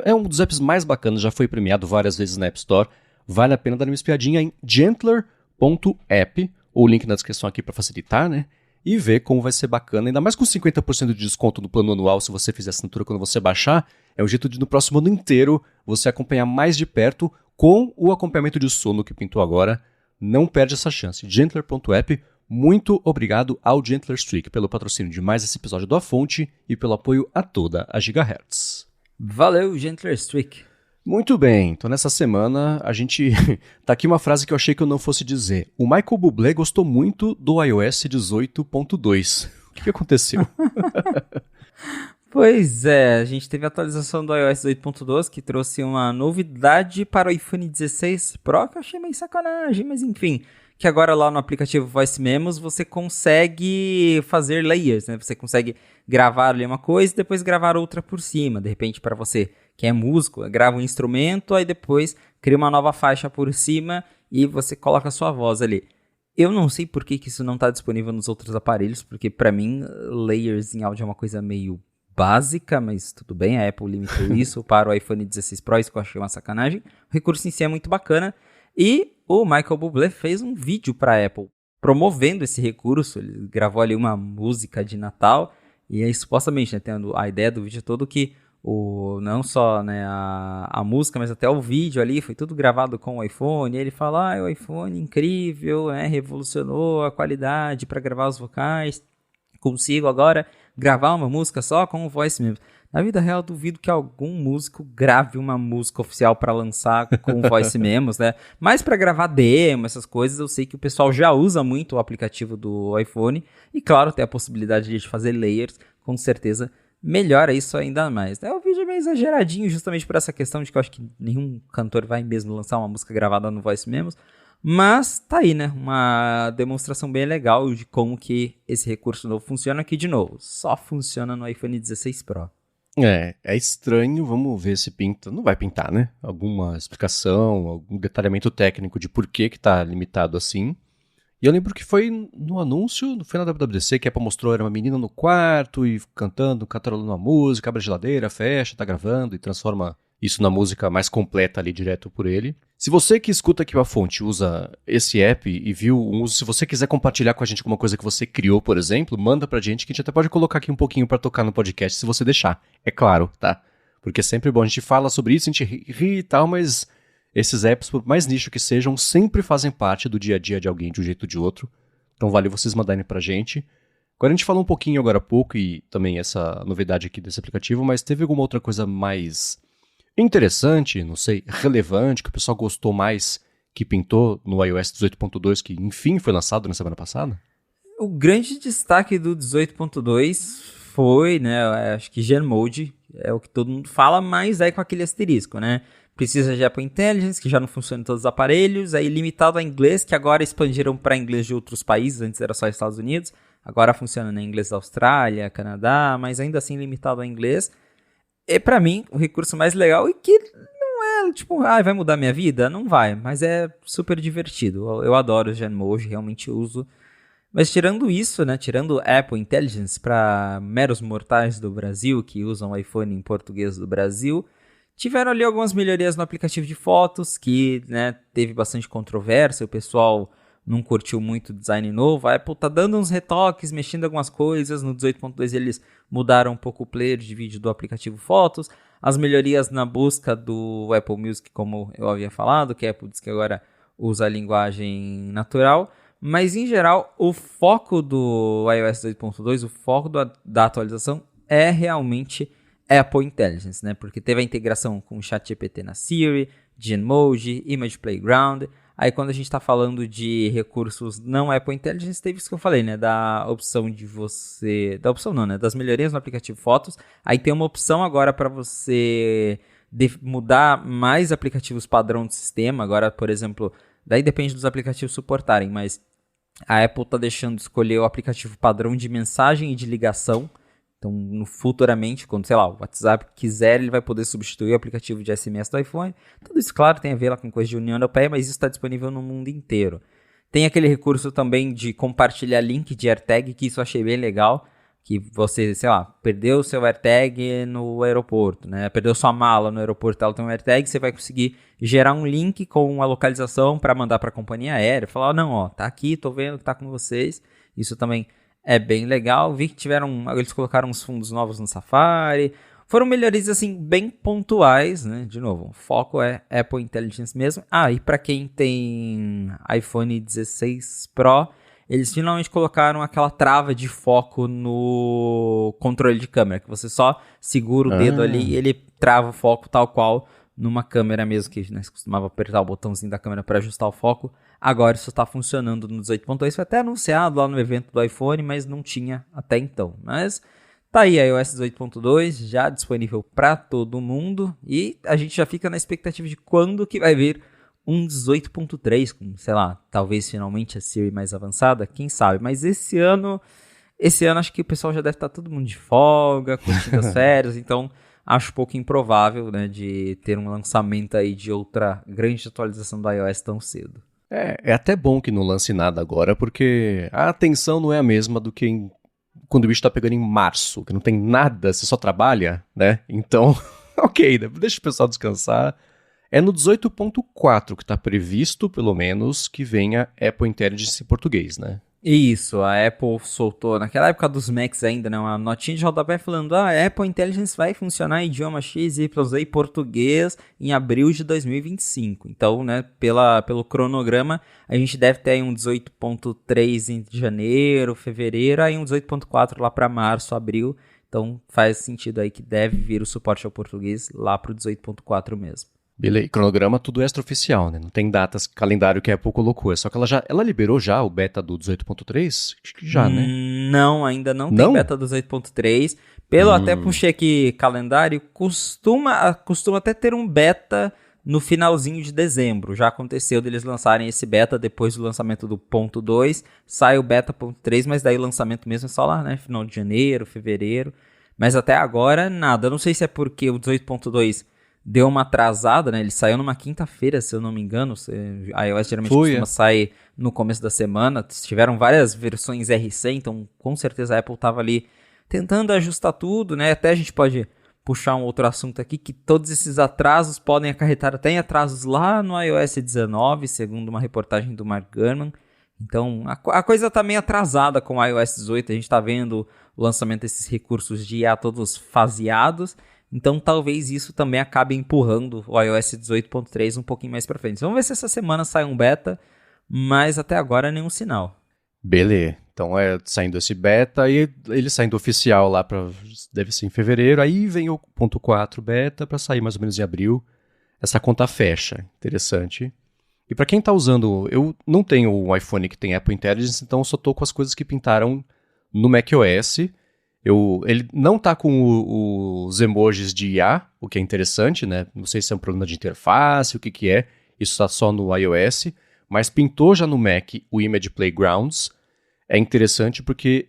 É um dos apps mais bacanas, já foi premiado várias vezes na App Store. Vale a pena dar uma espiadinha em gentler.app, ou o link na descrição aqui para facilitar, né? E ver como vai ser bacana, ainda mais com 50% de desconto no plano anual, se você fizer assinatura quando você baixar, é um jeito de no próximo ano inteiro você acompanhar mais de perto com o acompanhamento de sono que pintou agora. Não perde essa chance. Gentler.app, muito obrigado ao Gentler Streak pelo patrocínio de mais esse episódio do A Fonte e pelo apoio a toda a Gigahertz. Valeu, Gentler Streak. Muito bem, então nessa semana a gente... tá aqui uma frase que eu achei que eu não fosse dizer. O Michael Bublé gostou muito do iOS 18.2. O que aconteceu? Pois é, a gente teve a atualização do iOS 8.12 que trouxe uma novidade para o iPhone 16 Pro, que eu achei meio sacanagem, mas enfim, que agora lá no aplicativo Voice Memos você consegue fazer layers, né? Você consegue gravar ali uma coisa e depois gravar outra por cima. De repente, para você que é músico, grava um instrumento, aí depois cria uma nova faixa por cima e você coloca a sua voz ali. Eu não sei por que isso não está disponível nos outros aparelhos, porque para mim, layers em áudio é uma coisa meio básica, mas tudo bem, a Apple limitou isso para o iPhone 16 Pro, isso que eu achei uma sacanagem. O recurso em si é muito bacana. E o Michael Bublé fez um vídeo para a Apple promovendo esse recurso. Ele gravou ali uma música de Natal. E aí, supostamente, né, tendo a ideia do vídeo todo que não só, né, a música, mas até o vídeo ali foi tudo gravado com o iPhone. E ele fala, o iPhone incrível, né, revolucionou a qualidade para gravar os vocais. Consigo agora gravar uma música só com o Voice Memos. Na vida real, duvido que algum músico grave uma música oficial para lançar com Voice Memos, né? Mas para gravar demo, essas coisas, eu sei que o pessoal já usa muito o aplicativo do iPhone. E claro, tem a possibilidade de fazer layers, com certeza melhora isso ainda mais. O vídeo é meio exageradinho, justamente por essa questão de que eu acho que nenhum cantor vai mesmo lançar uma música gravada no Voice Memos. Mas tá aí, né? Uma demonstração bem legal de como que esse recurso novo funciona. Aqui de novo, só funciona no iPhone 16 Pro. É estranho, vamos ver se pinta. Não vai pintar, né? Alguma explicação, algum detalhamento técnico de por que tá limitado assim. E eu lembro que foi no anúncio, foi na WWDC, que a Apple mostrou, era uma menina no quarto e cantando, cantarolando uma música, abre a geladeira, fecha, tá gravando e transforma isso na música mais completa ali direto por ele. Se você que escuta aqui a fonte usa esse app e viu um uso, se você quiser compartilhar com a gente alguma coisa que você criou, por exemplo, manda pra gente que a gente até pode colocar aqui um pouquinho pra tocar no podcast, se você deixar. É claro, tá? Porque é sempre bom, a gente fala sobre isso, a gente ri e tal, mas esses apps, por mais nicho que sejam, sempre fazem parte do dia a dia de alguém de um jeito ou de outro. Então vale vocês mandarem pra gente. Agora a gente falou um pouquinho agora há pouco e também essa novidade aqui desse aplicativo, mas teve alguma outra coisa mais interessante, não sei, relevante, que o pessoal gostou mais, que pintou no iOS 18.2, que enfim foi lançado na semana passada? O grande destaque do 18.2 foi, né, acho que Genmode, é o que todo mundo fala, mas aí com aquele asterisco, né? Precisa de Apple Intelligence, que já não funciona em todos os aparelhos, aí limitado a inglês, que agora expandiram para inglês de outros países, antes era só Estados Unidos, agora funciona em inglês da Austrália, Canadá, mas ainda assim limitado a inglês. É pra mim o recurso mais legal e que não é tipo, vai mudar minha vida? Não vai, mas é super divertido. Eu adoro o Genmode, realmente uso. Mas tirando isso, né, tirando Apple Intelligence para meros mortais do Brasil que usam iPhone em português do Brasil, tiveram ali algumas melhorias no aplicativo de fotos que, né, teve bastante controvérsia, o pessoal não curtiu muito o design novo. A Apple tá dando uns retoques, mexendo algumas coisas. No 18.2 eles mudaram um pouco o player de vídeo do aplicativo Fotos. As melhorias na busca do Apple Music, como eu havia falado, que a Apple diz que agora usa a linguagem natural. Mas, em geral, o foco do iOS 18.2, o foco da atualização é realmente Apple Intelligence, né? Porque teve a integração com o ChatGPT na Siri, Genmode, Image Playground. Aí quando a gente está falando de recursos não Apple Intelligence, teve isso que eu falei, né? Da opção de você... Da opção não, né? Das melhorias no aplicativo Fotos. Aí tem uma opção agora para você mudar mais aplicativos padrão do sistema. Agora, por exemplo, daí depende dos aplicativos suportarem, mas a Apple está deixando de escolher o aplicativo padrão de mensagem e de ligação. Então, futuramente, quando, sei lá, o WhatsApp quiser, ele vai poder substituir o aplicativo de SMS do iPhone. Tudo isso, claro, tem a ver lá com coisa de União Europeia, mas isso está disponível no mundo inteiro. Tem aquele recurso também de compartilhar link de AirTag, que isso eu achei bem legal, que você, sei lá, perdeu seu AirTag no aeroporto, né? Perdeu sua mala no aeroporto, ela tem um AirTag, você vai conseguir gerar um link com a localização para mandar para a companhia aérea, falar, não, ó, tá aqui, tô vendo que tá com vocês. Isso também é bem legal. Vi que eles colocaram uns fundos novos no Safari. Foram melhorias, assim, bem pontuais, né? De novo, o foco é Apple Intelligence mesmo. E para quem tem iPhone 16 Pro, eles finalmente colocaram aquela trava de foco no controle de câmera, que você só segura o dedo ali e ele trava o foco tal qual numa câmera mesmo, que, né, você costumava apertar o botãozinho da câmera para ajustar o foco. Agora isso está funcionando no 18.2, foi até anunciado lá no evento do iPhone, mas não tinha até então. Mas Tá aí a iOS 18.2 já disponível para todo mundo e a gente já fica na expectativa de quando que vai vir um 18.3, com, sei lá, talvez finalmente a Siri mais avançada, quem sabe. Mas esse ano acho que o pessoal já deve estar todo mundo de folga, curtindo as férias, então acho pouco improvável, né, de ter um lançamento aí de outra grande atualização do iOS tão cedo. É até bom que não lance nada agora, porque a atenção não é a mesma do que quando o bicho tá pegando em março, que não tem nada, você só trabalha, né? Então, ok, deixa o pessoal descansar. É no 18.4 que tá previsto, pelo menos, que venha Apple Intelligence em português, né? Isso, a Apple soltou, naquela época dos Macs ainda, né, uma notinha de rodapé falando, a Apple Intelligence vai funcionar em idioma X, Y, Z e português em abril de 2025. Então, né, pelo cronograma, a gente deve ter aí um 18.3 em janeiro, fevereiro, aí um 18.4 lá para março, abril. Então, faz sentido aí que deve vir o suporte ao português lá para o 18.4 mesmo. Beleza, cronograma tudo extraoficial, né? Não tem datas, calendário que a Apple colocou. É só que ela liberou já o beta do 18.3? Acho que já, né? Não, ainda não tem beta do 18.3. Até puxei aqui calendário, costuma até ter um beta no finalzinho de dezembro. Já aconteceu deles lançarem esse beta depois do lançamento do ponto 2. Sai o beta ponto 3, mas daí o lançamento mesmo é só lá, né? Final de janeiro, fevereiro. Mas até agora, nada. Eu não sei se é porque o 18.2 deu uma atrasada, né? Ele saiu numa quinta-feira, se eu não me engano. A iOS geralmente costuma sair no começo da semana. Tiveram várias versões RC, então com certeza a Apple estava ali tentando ajustar tudo, né? Até a gente pode puxar um outro assunto aqui, que todos esses atrasos podem acarretar até em atrasos lá no iOS 19, segundo uma reportagem do Mark Gurman. Então, a coisa tá meio atrasada com o iOS 18. A gente tá vendo o lançamento desses recursos de IA todos faseados. Então, talvez isso também acabe empurrando o iOS 18.3 um pouquinho mais para frente. Vamos ver se essa semana sai um beta, mas até agora nenhum sinal. Beleza. Então, saindo esse beta, e ele saindo oficial lá deve ser em fevereiro, aí vem o ponto 4 beta para sair mais ou menos em abril. Essa conta fecha. Interessante. E para quem tá usando, eu não tenho um iPhone que tem Apple Intelligence, então eu só tô com as coisas que pintaram no macOS. Ele não tá com os emojis de IA, o que é interessante, né? Não sei se é um problema de interface, o que é. Isso tá só no iOS, mas pintou já no Mac o Image Playgrounds. É interessante porque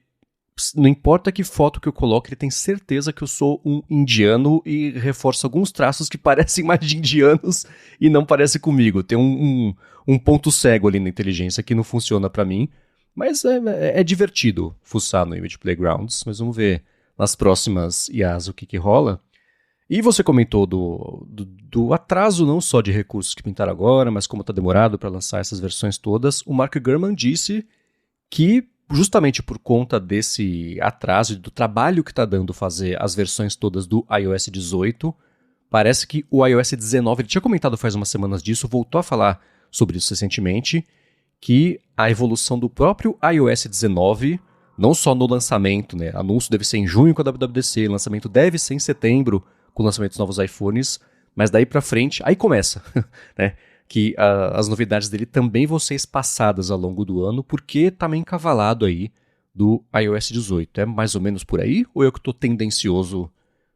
não importa que foto que eu coloque, ele tem certeza que eu sou um indiano e reforça alguns traços que parecem mais de indianos e não parece comigo. Tem um ponto cego ali na inteligência que não funciona pra mim. Mas é divertido fuçar no Image Playgrounds, mas vamos ver nas próximas IAs o que rola. E você comentou do atraso não só de recursos que pintaram agora, mas como está demorado para lançar essas versões todas. O Mark Gurman disse que, justamente por conta desse atraso e do trabalho que está dando fazer as versões todas do iOS 18, parece que o iOS 19, ele tinha comentado faz umas semanas disso, voltou a falar sobre isso recentemente, que a evolução do próprio iOS 19, não só no lançamento, né? Anúncio deve ser em junho com a WWDC, lançamento deve ser em setembro com o lançamento dos novos iPhones, mas daí pra frente, aí começa, né? Que as novidades dele também vão ser espaçadas ao longo do ano, porque tá meio encavalado aí do iOS 18. É mais ou menos por aí? Ou eu que tô tendencioso?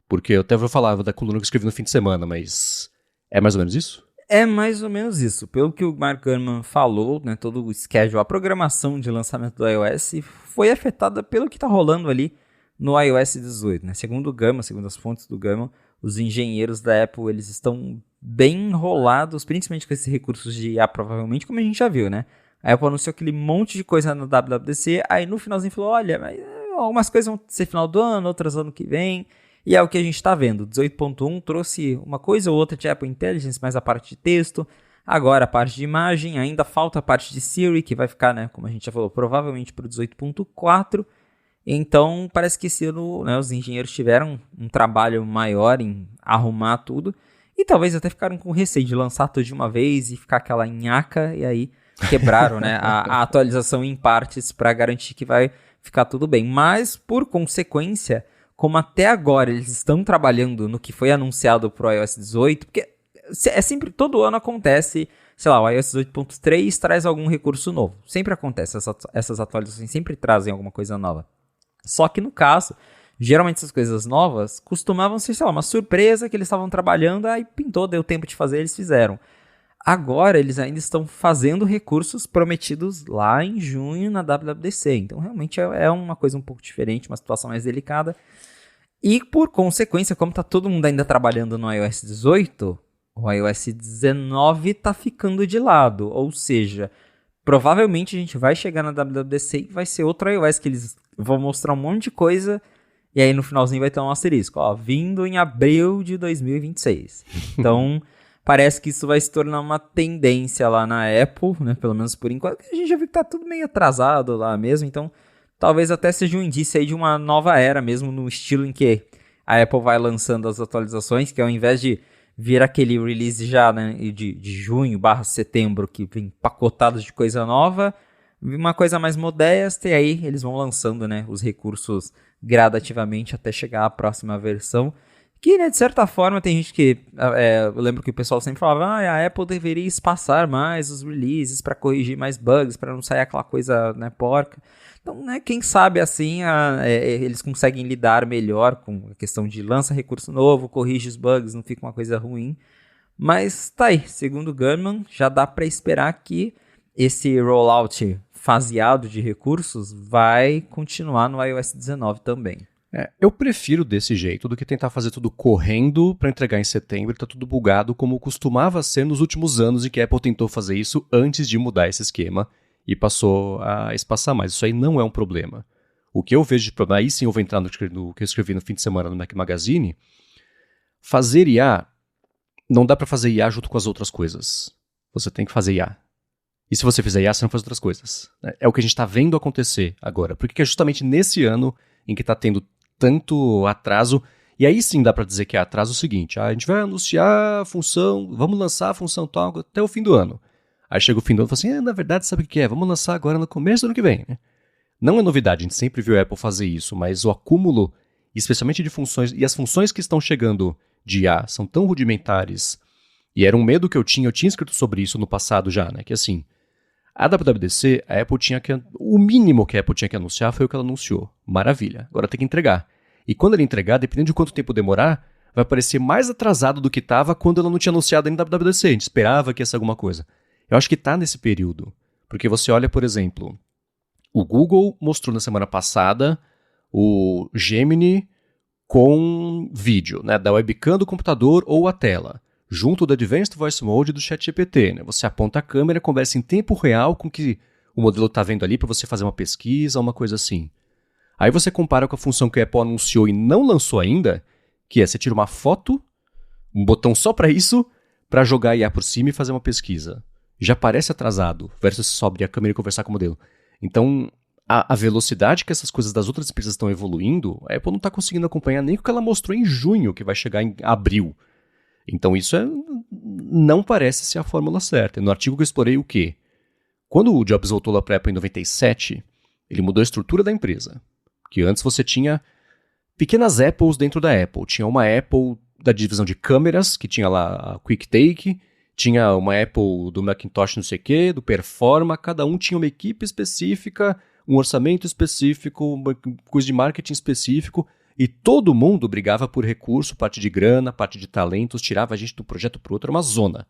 Porque eu até vou falar da coluna que eu escrevi no fim de semana, mas é mais ou menos isso? É mais ou menos isso. Pelo que o Mark Gurman falou, né, todo o schedule, a programação de lançamento do iOS foi afetada pelo que está rolando ali no iOS 18. Né? Segundo o Gurman, segundo as fontes do Gurman, os engenheiros da Apple eles estão bem enrolados, principalmente com esses recursos de IA, provavelmente, como a gente já viu, né? A Apple anunciou aquele monte de coisa no WWDC, aí no finalzinho falou, olha, mas algumas coisas vão ser final do ano, outras ano que vem. E é o que a gente está vendo. 18.1 trouxe uma coisa ou outra de Apple Intelligence, mais a parte de texto. Agora a parte de imagem. Ainda falta a parte de Siri, que vai ficar, né, como a gente já falou, provavelmente para o 18.4. Então parece que esse ano, né, os engenheiros tiveram um trabalho maior em arrumar tudo. E talvez até ficaram com receio de lançar tudo de uma vez e ficar aquela nhaca. E aí quebraram, né, a atualização em partes para garantir que vai ficar tudo bem. Mas, por consequência, como até agora eles estão trabalhando no que foi anunciado para o iOS 18, porque é sempre, todo ano acontece, sei lá, o iOS 18.3 traz algum recurso novo. Sempre acontece, essas atualizações sempre trazem alguma coisa nova. Só que no caso, Geralmente essas coisas novas costumavam ser, sei lá, uma surpresa que eles estavam trabalhando, aí pintou, deu tempo de fazer, eles fizeram. Agora eles ainda estão fazendo recursos prometidos lá em junho na WWDC. Então realmente é uma coisa um pouco diferente, uma situação mais delicada. E por consequência, como está todo mundo ainda trabalhando no iOS 18, o iOS 19 está ficando de lado. Ou seja, provavelmente a gente vai chegar na WWDC e vai ser outro iOS que eles vão mostrar um monte de coisa. E aí no finalzinho vai ter um asterisco, ó, vindo em abril de 2026. Então... Parece que isso vai se tornar uma tendência lá na Apple, né? Pelo menos por enquanto. A gente já viu que tá tudo meio atrasado lá mesmo. Então, talvez até seja um indício aí de uma nova era mesmo, no estilo em que a Apple vai lançando as atualizações, que ao invés de vir aquele release já, né, de junho/setembro, que vem pacotado de coisa nova, uma coisa mais modesta, e aí eles vão lançando, né, os recursos gradativamente até chegar à próxima versão. Que, né, de certa forma, tem gente que... eu lembro que o pessoal sempre falava a Apple deveria espaçar mais os releases para corrigir mais bugs, para não sair aquela coisa, né, porca. Então, né, quem sabe assim eles conseguem lidar melhor com a questão de lança recurso novo, corrige os bugs, não fica uma coisa ruim. Mas tá aí, segundo o Gurman, já dá para esperar que esse rollout faseado de recursos vai continuar no iOS 19 também. Eu prefiro desse jeito do que tentar fazer tudo correndo para entregar em setembro e tá tudo bugado como costumava ser nos últimos anos em que a Apple tentou fazer isso antes de mudar esse esquema e passou a espaçar mais. Isso aí não é um problema. O que eu vejo de problema, aí sim eu vou entrar no que eu escrevi no fim de semana no Mac Magazine, fazer IA, não dá para fazer IA junto com as outras coisas. Você tem que fazer IA. E se você fizer IA, você não faz outras coisas. É o que a gente está vendo acontecer agora. Porque é justamente nesse ano em que está tendo tanto atraso, e aí sim dá para dizer que é atraso o seguinte, a gente vai anunciar a função, vamos lançar a função tal até o fim do ano. Aí chega o fim do ano e fala assim, na verdade sabe o que é, vamos lançar agora no começo do ano que vem. Não é novidade, a gente sempre viu a Apple fazer isso, mas o acúmulo, especialmente de funções, e as funções que estão chegando de IA são tão rudimentares, e era um medo que eu tinha escrito sobre isso no passado já, né, que assim, a WWDC, a Apple tinha que... O mínimo que a Apple tinha que anunciar foi o que ela anunciou. Maravilha. Agora tem que entregar. E quando ela entregar, dependendo de quanto tempo demorar, vai parecer mais atrasado do que estava quando ela não tinha anunciado ainda a WWDC. A gente esperava que ia ser alguma coisa. Eu acho que está nesse período. Porque você olha, por exemplo, o Google mostrou na semana passada o Gemini com vídeo, né, da webcam do computador ou a tela, junto do Advanced Voice Mode do ChatGPT. Né? Você aponta a câmera e conversa em tempo real com o que o modelo está vendo ali para você fazer uma pesquisa, uma coisa assim. Aí você compara com a função que a Apple anunciou e não lançou ainda, que é você tira uma foto, um botão só para isso, para jogar a IA por cima e fazer uma pesquisa. Já parece atrasado, versus só abrir a câmera e conversar com o modelo. Então, a velocidade que essas coisas das outras empresas estão evoluindo, a Apple não está conseguindo acompanhar nem o que ela mostrou em junho, que vai chegar em abril. Então isso não parece ser a fórmula certa. No artigo que eu explorei o quê? Quando o Jobs voltou lá para a Apple em 97, ele mudou a estrutura da empresa. Que antes você tinha pequenas Apples dentro da Apple. Tinha uma Apple da divisão de câmeras, que tinha lá a Quick Take, tinha uma Apple do Macintosh não sei o quê, do Performa, cada um tinha uma equipe específica, um orçamento específico, uma coisa de marketing específico, e todo mundo brigava por recurso, parte de grana, parte de talentos, tirava a gente de um projeto para o outro, era uma zona.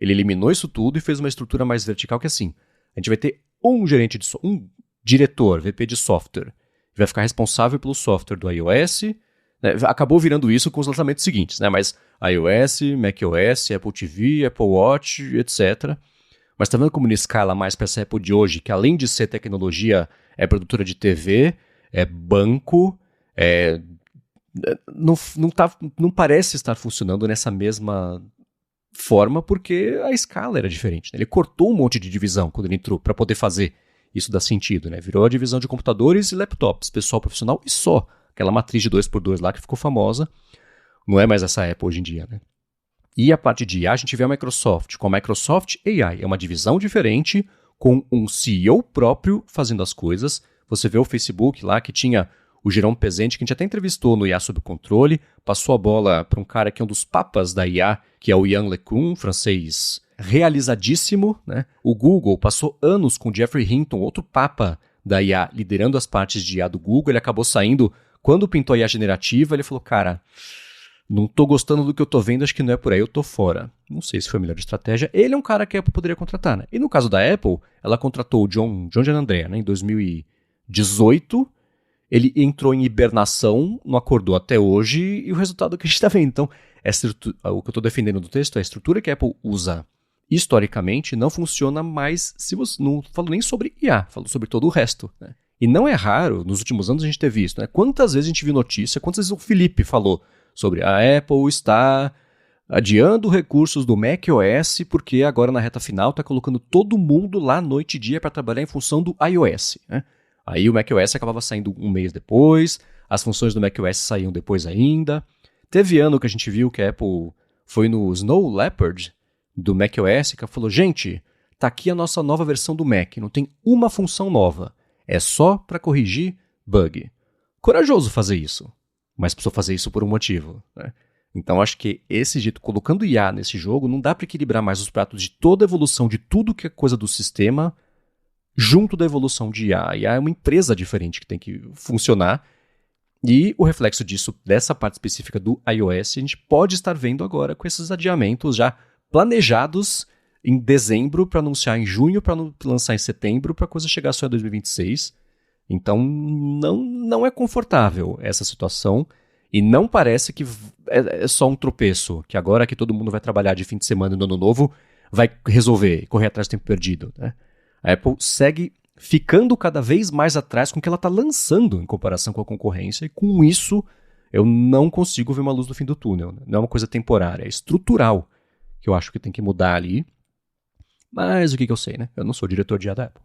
Ele eliminou isso tudo e fez uma estrutura mais vertical que assim, a gente vai ter um gerente de um diretor, VP de software, que vai ficar responsável pelo software do iOS, né? Acabou virando isso com os lançamentos seguintes, né? Mas iOS, macOS, Apple TV, Apple Watch, etc. Mas tá vendo como ele escala mais para essa Apple de hoje, que além de ser tecnologia, é produtora de TV, é banco, não parece estar funcionando nessa mesma forma porque a escala era diferente. Né? Ele cortou um monte de divisão quando ele entrou para poder fazer isso dar sentido. Né? Virou a divisão de computadores e laptops, pessoal profissional e só. Aquela matriz de 2x2 lá que ficou famosa. Não é mais essa Apple hoje em dia. Né? E a parte de IA, a gente vê a Microsoft com a Microsoft AI. É uma divisão diferente com um CEO próprio fazendo as coisas. Você vê o Facebook lá que tinha o Jerome Pesente, que a gente até entrevistou no IA Sob Controle, passou a bola para um cara que é um dos papas da IA, que é o Yann LeCun, francês realizadíssimo. Né? O Google passou anos com Geoffrey Hinton, outro papa da IA liderando as partes de IA do Google, ele acabou saindo. Quando pintou a IA generativa, ele falou, cara, não tô gostando do que eu tô vendo, acho que não é por aí, eu tô fora. Não sei se foi a melhor estratégia. Ele é um cara que a Apple poderia contratar, né? E no caso da Apple, ela contratou o John Giannandrea, né, em 2018. Ele entrou em hibernação, não acordou até hoje, e o resultado que a gente tá vendo. Então, o que eu tô defendendo do texto é a estrutura que a Apple usa historicamente não funciona mais, se você não falo nem sobre IA, falo sobre todo o resto, né? E não é raro, nos últimos anos a gente ter visto, né? Quantas vezes a gente viu notícia, quantas vezes o Felipe falou sobre a Apple está adiando recursos do macOS porque agora na reta final está colocando todo mundo lá noite e dia para trabalhar em função do iOS, né? Aí o macOS acabava saindo um mês depois, as funções do macOS saíam depois ainda. Teve ano que a gente viu que a Apple foi no Snow Leopard do macOS que falou, gente, tá aqui a nossa nova versão do Mac, não tem uma função nova, é só para corrigir bug. Corajoso fazer isso, mas precisou fazer isso por um motivo, né? Então acho que esse jeito, colocando IA nesse jogo, não dá para equilibrar mais os pratos de toda a evolução de tudo que é coisa do sistema junto da evolução de IA. A IA é uma empresa diferente que tem que funcionar. E o reflexo disso, dessa parte específica do iOS, a gente pode estar vendo agora com esses adiamentos já planejados em dezembro para anunciar em junho, para lançar em setembro, para a coisa chegar só em 2026. Então não é confortável essa situação e não parece que é só um tropeço, que agora que todo mundo vai trabalhar de fim de semana no ano novo, vai resolver, correr atrás do tempo perdido, né? A Apple segue ficando cada vez mais atrás com o que ela está lançando em comparação com a concorrência, e com isso eu não consigo ver uma luz no fim do túnel, né? Não é uma coisa temporária, é estrutural que eu acho que tem que mudar ali. Mas o que eu sei, né? Eu não sou diretor de IA da Apple.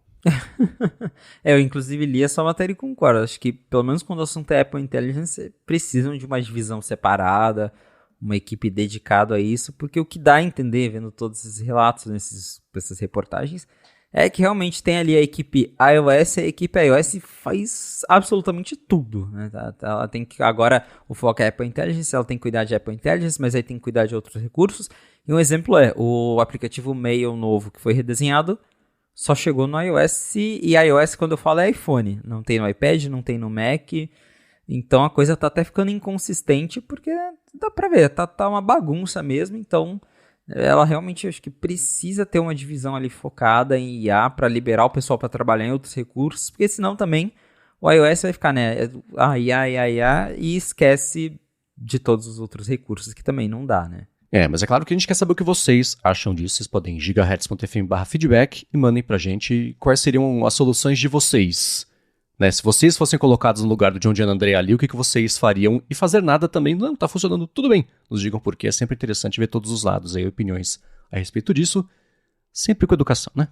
Eu inclusive li essa matéria e concordo. Acho que pelo menos quando o assunto é Apple Intelligence, precisam de uma divisão separada, uma equipe dedicada a isso, porque o que dá a entender, vendo todos esses relatos nessas reportagens, é que realmente tem ali a equipe iOS, e a equipe iOS faz absolutamente tudo, né? Ela tem que, agora o foco é Apple Intelligence, ela tem que cuidar de Apple Intelligence, mas aí tem que cuidar de outros recursos. E um exemplo é o aplicativo Mail novo que foi redesenhado, só chegou no iOS, e iOS, quando eu falo, é iPhone. Não tem no iPad, não tem no Mac. Então a coisa tá até ficando inconsistente, porque dá pra ver, tá uma bagunça mesmo. Então ela realmente, acho que precisa ter uma divisão ali focada em IA para liberar o pessoal para trabalhar em outros recursos, porque senão também o iOS vai ficar, né, IA, e esquece de todos os outros recursos, que também não dá, né? Mas é claro que a gente quer saber o que vocês acham disso. Vocês podem ir em gigahertz.fm/feedback e mandem pra gente quais seriam as soluções de vocês, né? Se vocês fossem colocados no lugar do John Giannandrea ali, o que vocês fariam? E fazer nada também, não, tá funcionando, tudo bem. Nos digam por quê, é sempre interessante ver todos os lados aí, opiniões a respeito disso, sempre com educação, né?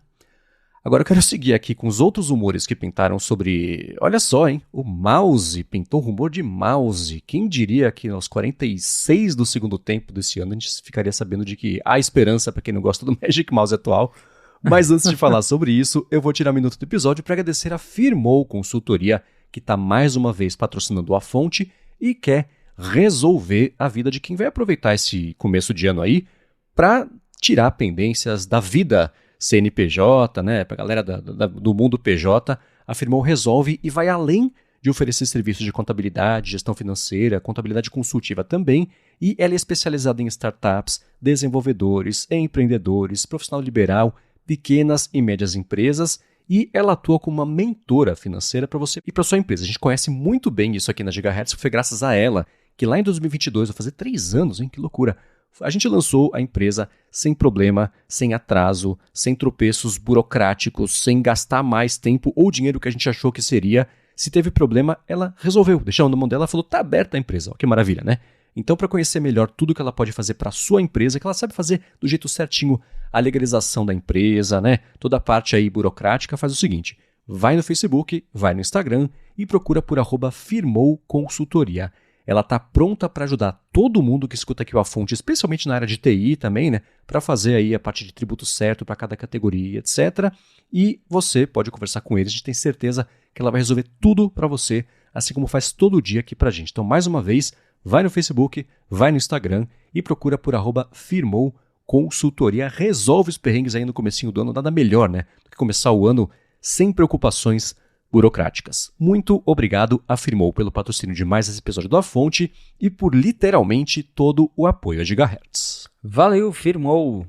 Agora eu quero seguir aqui com os outros rumores que pintaram sobre... Olha só, hein? O mouse, pintou rumor de mouse. Quem diria que aos 46 do segundo tempo desse ano a gente ficaria sabendo de que há esperança para quem não gosta do Magic Mouse atual. Mas antes de falar sobre isso, eu vou tirar um minuto do episódio para agradecer a Firmou Consultoria, que está mais uma vez patrocinando a fonte e quer resolver a vida de quem vai aproveitar esse começo de ano aí para tirar pendências da vida CNPJ, né, para a galera do mundo PJ. A Firmou resolve e vai além de oferecer serviços de contabilidade, gestão financeira, contabilidade consultiva também, e ela é especializada em startups, desenvolvedores, empreendedores, profissional liberal, pequenas e médias empresas, e ela atua como uma mentora financeira para você e para sua empresa. A gente conhece muito bem isso aqui na Gigahertz, foi graças a ela que lá em 2022, vai fazer 3 anos, hein, que loucura, a gente lançou a empresa sem problema, sem atraso, sem tropeços burocráticos, sem gastar mais tempo ou dinheiro que a gente achou que seria. Se teve problema, ela resolveu. Deixou na mão dela e falou, tá aberta a empresa. Ó, que maravilha, né? Então, para conhecer melhor tudo que ela pode fazer para a sua empresa, que ela sabe fazer do jeito certinho, a legalização da empresa, né? Toda a parte aí burocrática, faz o seguinte, vai no Facebook, vai no Instagram e procura por @Firmou Consultoria. Ela está pronta para ajudar todo mundo que escuta aqui a fonte, especialmente na área de TI também, né? Para fazer aí a parte de tributo certo para cada categoria, etc. E você pode conversar com eles, a gente tem certeza que ela vai resolver tudo para você, assim como faz todo dia aqui para a gente. Então, mais uma vez, vai no Facebook, vai no Instagram e procura por @Firmou Consultoria. Resolve os perrengues aí no comecinho do ano, nada melhor, né? Do que começar o ano sem preocupações burocráticas. Muito obrigado, afirmou, pelo patrocínio de mais esse episódio da Fonte e por literalmente todo o apoio a Gigahertz. Valeu, firmou!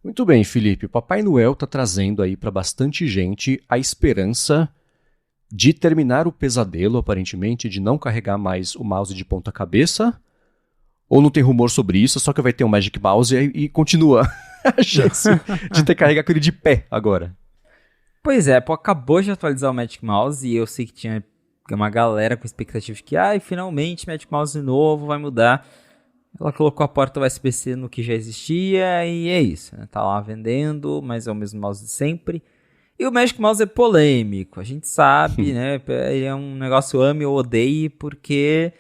Muito bem, Felipe. O Papai Noel está trazendo aí para bastante gente a esperança de terminar o pesadelo, aparentemente, de não carregar mais o mouse de ponta cabeça. Ou não tem rumor sobre isso, só que vai ter um Magic Mouse e continua a chance de ter que carregar aquele de pé agora. Pois é, a Apple acabou de atualizar o Magic Mouse e eu sei que tinha uma galera com expectativa de que finalmente Magic Mouse novo vai mudar. Ela colocou a porta USB-C no que já existia e é isso, né? Tá lá vendendo, mas é o mesmo mouse de sempre. E o Magic Mouse é polêmico, a gente sabe, né? Ele é um negócio ame ou odeie, porque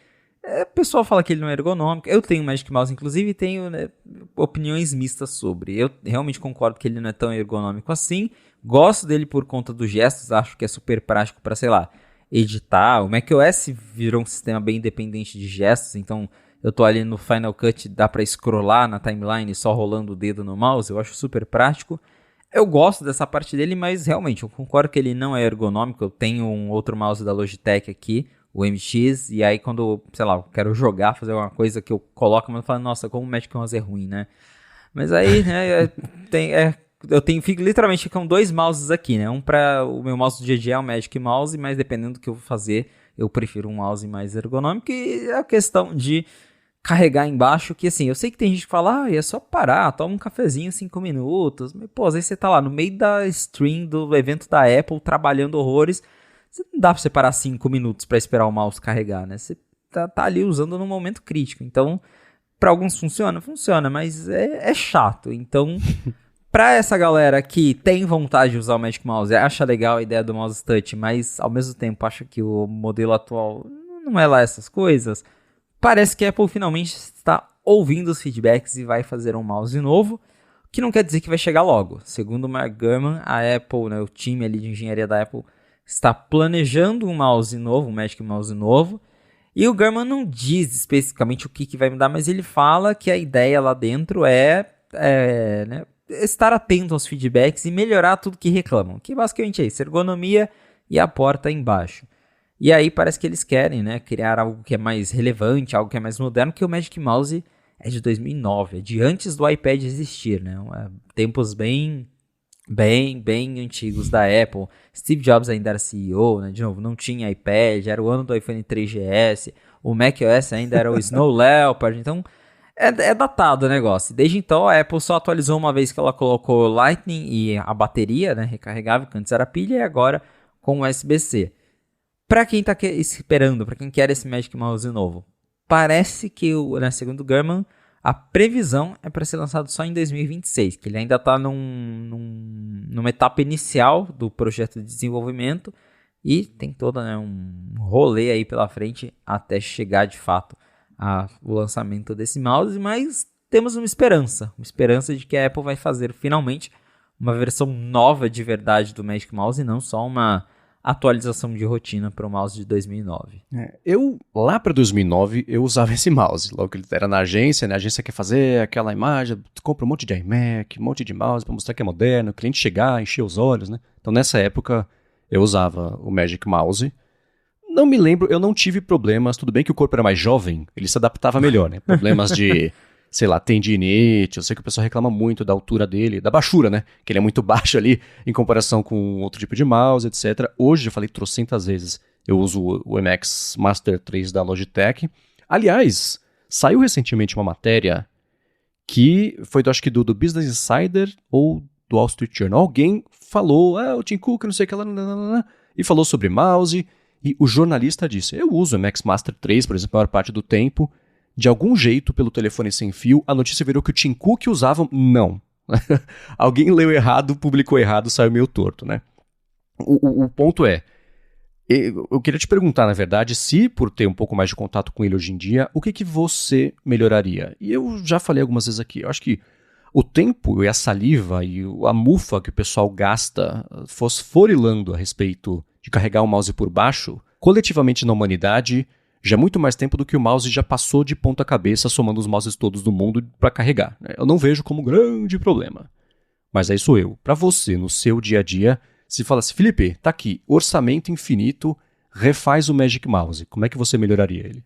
o pessoal fala que ele não é ergonômico. Eu tenho um Magic Mouse, inclusive, e tenho, né, opiniões mistas sobre. Eu realmente concordo que ele não é tão ergonômico assim. Gosto dele por conta dos gestos, acho que é super prático para, sei lá, editar. O macOS virou um sistema bem independente de gestos, então eu tô ali no Final Cut, dá para scrollar na timeline só rolando o dedo no mouse, eu acho super prático. Eu gosto dessa parte dele, mas realmente eu concordo que ele não é ergonômico. Eu tenho um outro mouse da Logitech aqui, o MX, e aí quando, sei lá, eu quero jogar, fazer alguma coisa que eu coloco, mas eu falo, nossa, como o Magic Mouse é ruim, né? Mas aí, né, fico literalmente com dois mouses aqui, né? Um para o meu mouse do dia a dia é o Magic Mouse, mas dependendo do que eu vou fazer, eu prefiro um mouse mais ergonômico. E é a questão de carregar embaixo, que assim, eu sei que tem gente que fala, é só parar, toma um cafezinho 5 minutos. Mas, pô, às vezes você tá lá no meio da stream do evento da Apple, trabalhando horrores, não dá pra você parar 5 minutos pra esperar o mouse carregar, né? Você tá ali usando num momento crítico. Então, pra alguns funciona, mas é chato. Então, pra essa galera que tem vontade de usar o Magic Mouse, acha legal a ideia do mouse touch, mas ao mesmo tempo acha que o modelo atual não é lá essas coisas, parece que a Apple finalmente está ouvindo os feedbacks e vai fazer um mouse novo, que não quer dizer que vai chegar logo. Segundo o Mark Gurman, a Apple, né, o time ali de engenharia da Apple, está planejando um mouse novo, um Magic Mouse novo, e o Gurman não diz especificamente o que vai mudar, mas ele fala que a ideia lá dentro né, estar atento aos feedbacks e melhorar tudo que reclamam, que basicamente é isso, ergonomia e a porta embaixo. E aí parece que eles querem, né, criar algo que é mais relevante, algo que é mais moderno, que o Magic Mouse é de 2009, é de antes do iPad existir, né, tempos bem antigos da Apple. Steve Jobs ainda era CEO, né, de novo, não tinha iPad, era o ano do iPhone 3GS, o macOS ainda era o Snow Leopard, então é datado o negócio. Desde então a Apple só atualizou uma vez que ela colocou Lightning e a bateria, né, recarregável, que antes era pilha, e agora com USB-C. Para quem tá esperando, para quem quer esse Magic Mouse novo, parece que, né, segundo o Gurman, a previsão é para ser lançado só em 2026, que ele ainda está numa etapa inicial do projeto de desenvolvimento e tem todo, né, um rolê aí pela frente até chegar de fato o lançamento desse mouse, mas temos uma esperança de que a Apple vai fazer finalmente uma versão nova de verdade do Magic Mouse e não só uma atualização de rotina para o mouse de 2009. Lá para 2009, eu usava esse mouse. Logo que ele era na agência, né? A agência quer fazer aquela imagem, compra um monte de iMac, um monte de mouse para mostrar que é moderno, o cliente chegar, encher os olhos, né? Então nessa época eu usava o Magic Mouse. Não me lembro, eu não tive problemas, tudo bem que o corpo era mais jovem, ele se adaptava melhor, né? Problemas de, sei lá, tendinite, eu sei que o pessoal reclama muito da altura dele, da baixura, né? Que ele é muito baixo ali em comparação com outro tipo de mouse, etc. Hoje, eu falei trocentas vezes, eu uso o MX Master 3 da Logitech. Aliás, saiu recentemente uma matéria que foi, acho que do Business Insider ou do Wall Street Journal. Alguém falou, o Tim Cook, não sei o que lá, e falou sobre mouse, e o jornalista disse, eu uso o MX Master 3, por exemplo, a maior parte do tempo. De algum jeito, pelo telefone sem fio, a notícia virou que o Tim Cook usava... Não. Alguém leu errado, publicou errado, saiu meio torto, né? O ponto é, eu queria te perguntar, na verdade, se por ter um pouco mais de contato com ele hoje em dia, o que você melhoraria? E eu já falei algumas vezes aqui, eu acho que o tempo e a saliva e a mufa que o pessoal gasta fosforilando a respeito de carregar o mouse por baixo, coletivamente na humanidade, já é muito mais tempo do que o mouse já passou de ponta cabeça somando os mouses todos do mundo para carregar. Eu não vejo como grande problema. Mas aí sou eu. Para você, no seu dia a dia, Se fala assim, Felipe, tá aqui, orçamento infinito, refaz o Magic Mouse. Como é que você melhoraria ele?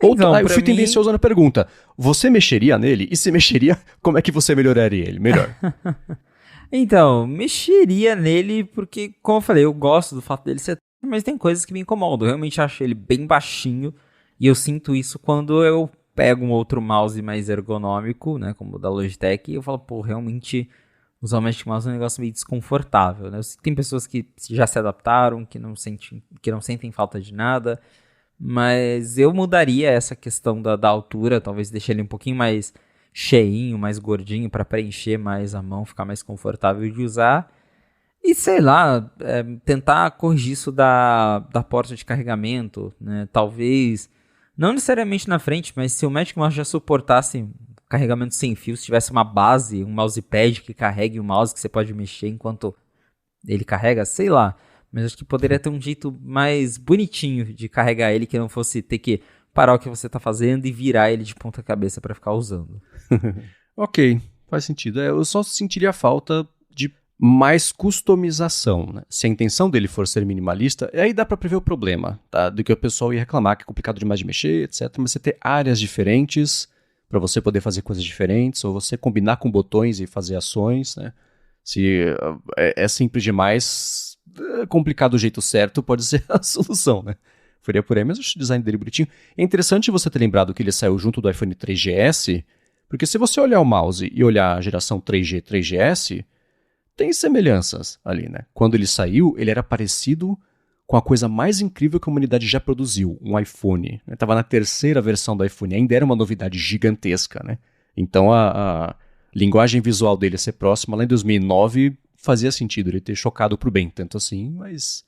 Então, eu fui tendencioso na pergunta. Você mexeria nele? E se mexeria, como é que você melhoraria ele? Melhor. Então, mexeria nele porque, como eu falei, eu gosto do fato dele ser... Mas tem coisas que me incomodam. Eu realmente acho ele bem baixinho. E eu sinto isso quando eu pego um outro mouse mais ergonômico, né? Como o da Logitech. E eu falo, pô, realmente usar o Magic Mouse é um negócio meio desconfortável, né? Eu sei que tem pessoas que já se adaptaram, que não sentem falta de nada. Mas eu mudaria essa questão da altura. Talvez deixar ele um pouquinho mais cheinho, mais gordinho, para preencher mais a mão, ficar mais confortável de usar. E sei lá, tentar corrigir isso da porta de carregamento, né? Talvez, não necessariamente na frente, mas se o Magic Mouse já suportasse carregamento sem fio, se tivesse uma base, um mousepad que carregue o mouse, que você pode mexer enquanto ele carrega, sei lá. Mas acho que poderia ter um jeito mais bonitinho de carregar ele, que não fosse ter que parar o que você está fazendo e virar ele de ponta cabeça para ficar usando. Ok, faz sentido. Eu só sentiria falta de mais customização, né? Se a intenção dele for ser minimalista, aí dá para prever o problema, tá? Do que o pessoal ia reclamar, que é complicado demais de mexer, etc. Mas você ter áreas diferentes para você poder fazer coisas diferentes, ou você combinar com botões e fazer ações, né? Se é simples demais, complicado do jeito certo pode ser a solução, né? Faria por aí, mas acho o design dele bonitinho. É interessante você ter lembrado que ele saiu junto do iPhone 3GS, porque se você olhar o mouse e olhar a geração 3G, 3GS, tem semelhanças ali, né? Quando ele saiu, ele era parecido com a coisa mais incrível que a humanidade já produziu, um iPhone. Estava na terceira versão do iPhone, ainda era uma novidade gigantesca, né? Então a linguagem visual dele ser próxima, lá em 2009, fazia sentido ele ter chocado pro bem, tanto assim, mas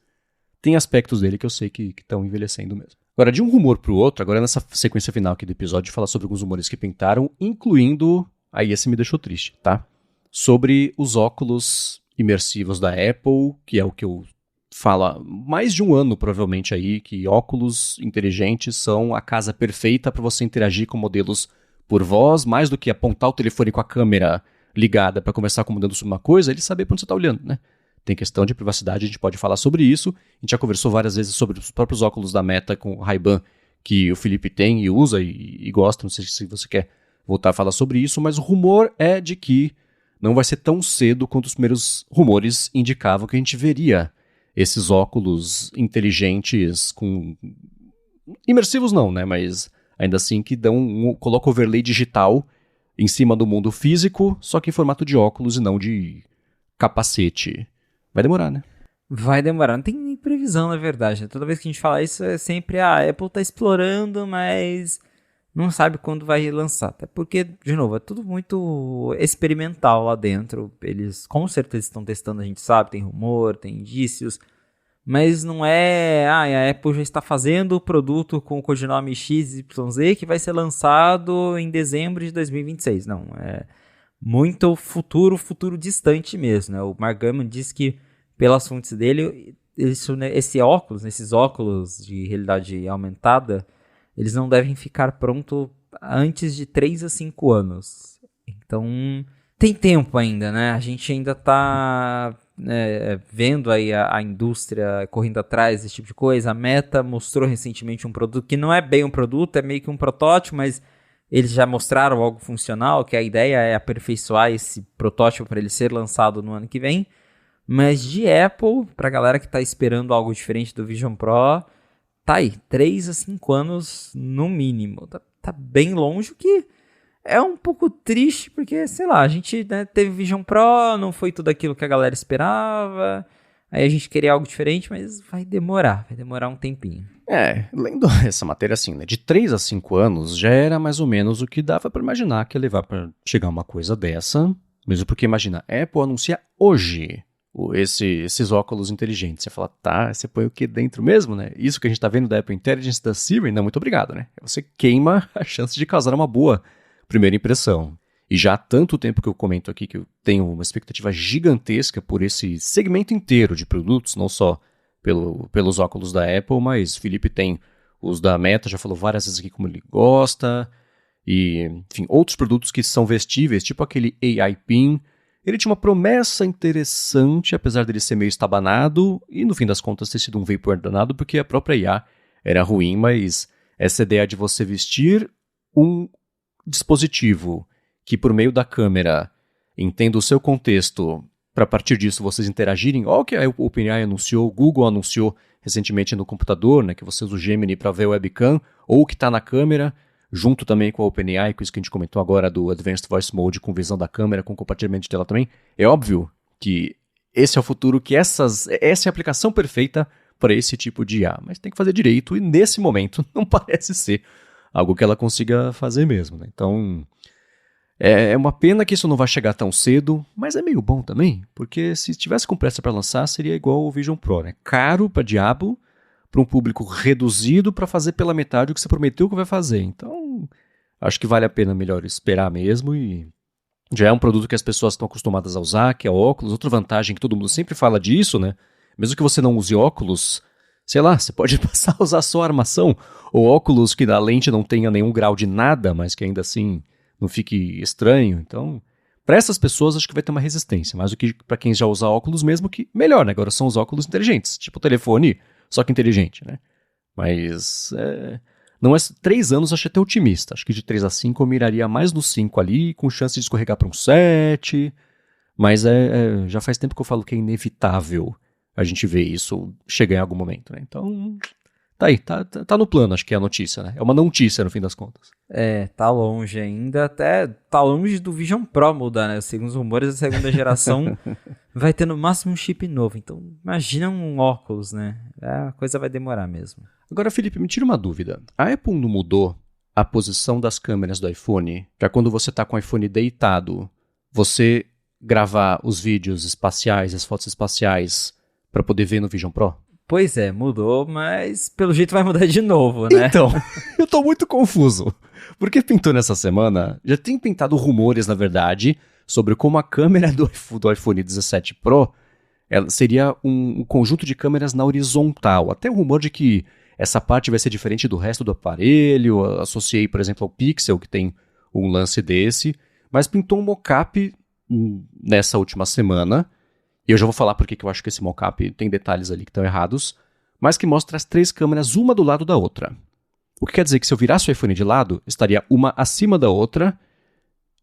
tem aspectos dele que eu sei que estão envelhecendo mesmo. Agora, de um rumor pro outro, agora nessa sequência final aqui do episódio, falar sobre alguns rumores que pintaram, incluindo, aí esse me deixou triste, tá? Sobre os óculos imersivos da Apple, que é o que eu falo há mais de um ano, provavelmente, aí, que óculos inteligentes são a casa perfeita para você interagir com modelos por voz, mais do que apontar o telefone com a câmera ligada para conversar com o modelo sobre uma coisa, ele saber para onde você está olhando, né? Tem questão de privacidade, a gente pode falar sobre isso. A gente já conversou várias vezes sobre os próprios óculos da Meta com o Ray-Ban, que o Felipe tem e usa e gosta, não sei se você quer voltar a falar sobre isso, mas o rumor é de que não vai ser tão cedo quanto os primeiros rumores indicavam que a gente veria esses óculos inteligentes com... imersivos não, né? Mas ainda assim que colocam overlay digital em cima do mundo físico, só que em formato de óculos e não de capacete. Vai demorar, né? Vai demorar, não tem nem previsão, na verdade. Toda vez que a gente fala isso, é sempre a Apple tá explorando, mas não sabe quando vai lançar. Até porque, de novo, é tudo muito experimental lá dentro. Eles com certeza estão testando, a gente sabe, tem rumor, tem indícios. Mas não é, a Apple já está fazendo o produto com o codinome XYZ que vai ser lançado em dezembro de 2026. Não, é muito futuro distante mesmo, né? O Mark Gurman disse que, pelas fontes dele, esses óculos de realidade aumentada, eles não devem ficar prontos antes de 3 a 5 anos. Então, tem tempo ainda, né? A gente ainda está vendo aí a indústria correndo atrás desse tipo de coisa. A Meta mostrou recentemente um produto que não é bem um produto, é meio que um protótipo, mas eles já mostraram algo funcional, que a ideia é aperfeiçoar esse protótipo para ele ser lançado no ano que vem. Mas de Apple, pra galera que tá esperando algo diferente do Vision Pro, tá aí, 3 a 5 anos no mínimo. Tá bem longe, o que é um pouco triste, porque, sei lá, a gente teve Vision Pro, não foi tudo aquilo que a galera esperava, aí a gente queria algo diferente, mas vai demorar um tempinho. Lendo essa matéria assim, né, de 3 a 5 anos já era mais ou menos o que dava pra imaginar que ia levar pra chegar uma coisa dessa, mesmo porque, imagina, a Apple anuncia hoje esses óculos inteligentes. Você fala, tá, você põe o que dentro mesmo, né? Isso que a gente tá vendo da Apple Intelligence da Siri, não, muito obrigado, né? Você queima a chance de causar uma boa primeira impressão. E já há tanto tempo que eu comento aqui que eu tenho uma expectativa gigantesca por esse segmento inteiro de produtos, não só pelos óculos da Apple, mas o Felipe tem os da Meta, já falou várias vezes aqui como ele gosta, e, enfim, outros produtos que são vestíveis, tipo aquele AI Pin. Ele tinha uma promessa interessante, apesar dele ser meio estabanado, e no fim das contas ter sido um vapor danado, porque a própria IA era ruim, mas essa ideia de você vestir um dispositivo que por meio da câmera entenda o seu contexto, para a partir disso vocês interagirem, o que a OpenAI anunciou, o Google anunciou recentemente no computador, né, que você usa o Gemini para ver o webcam, ou o que está na câmera, junto também com a OpenAI, com isso que a gente comentou agora do Advanced Voice Mode, com visão da câmera, com compartilhamento de tela também. É óbvio que esse é o futuro, que essa é a aplicação perfeita para esse tipo de IA, mas tem que fazer direito e nesse momento não parece ser algo que ela consiga fazer mesmo, né? Então, é uma pena que isso não vai chegar tão cedo, mas é meio bom também, porque se tivesse com pressa para lançar, seria igual o Vision Pro, né? Caro para diabo, para um público reduzido para fazer pela metade o que você prometeu que vai fazer. Então, acho que vale a pena melhor esperar mesmo e já é um produto que as pessoas estão acostumadas a usar, que é óculos. Outra vantagem que todo mundo sempre fala disso, né? Mesmo que você não use óculos, sei lá, você pode passar a usar só a armação, ou óculos que na lente não tenha nenhum grau de nada, mas que ainda assim não fique estranho. Então, para essas pessoas acho que vai ter uma resistência, mais do que para quem já usa óculos mesmo, que melhor, né? Agora são os óculos inteligentes, tipo o telefone, só que inteligente, né? Mas, não é 3 anos, acho até otimista. Acho que de 3 a 5 eu miraria mais no 5 ali, com chance de escorregar para um 7. Mas já faz tempo que eu falo que é inevitável a gente ver isso chegar em algum momento, né? Então, tá aí, tá no plano, acho que é a notícia, né? É uma não notícia no fim das contas. Tá longe ainda, até tá longe do Vision Pro mudar, né? Segundo os rumores, a segunda geração vai ter no máximo um chip novo. Então, imagina um óculos, né? A coisa vai demorar mesmo. Agora, Felipe, me tira uma dúvida. A Apple não mudou a posição das câmeras do iPhone para quando você tá com o iPhone deitado, você gravar os vídeos espaciais, as fotos espaciais, para poder ver no Vision Pro? Pois é, mudou, mas pelo jeito vai mudar de novo, né? Então, eu tô muito confuso. Porque pintou nessa semana, já tem pintado rumores, na verdade, sobre como a câmera do iPhone 17 Pro ela seria um conjunto de câmeras na horizontal. Até o rumor de que essa parte vai ser diferente do resto do aparelho. Associei, por exemplo, ao Pixel, que tem um lance desse. Mas pintou um mockup nessa última semana. E eu já vou falar porque que eu acho que esse mockup tem detalhes ali que estão errados. Mas que mostra as 3 câmeras, uma do lado da outra. O que quer dizer que se eu virasse o iPhone de lado, estaria uma acima da outra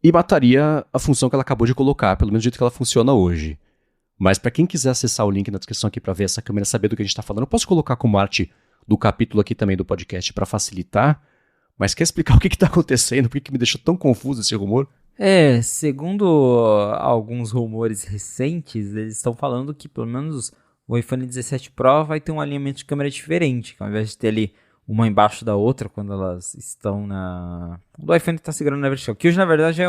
e mataria a função que ela acabou de colocar, pelo menos do jeito que ela funciona hoje. Mas para quem quiser acessar o link na descrição aqui para ver essa câmera, saber do que a gente está falando, eu posso colocar como arte do capítulo aqui também do podcast para facilitar. Mas quer explicar o que está acontecendo? Por que me deixou tão confuso esse rumor? Segundo alguns rumores recentes, eles estão falando que pelo menos o iPhone 17 Pro vai ter um alinhamento de câmera diferente, que ao invés de ter ali uma embaixo da outra quando elas estão o iPhone está segurando na vertical, que hoje na verdade é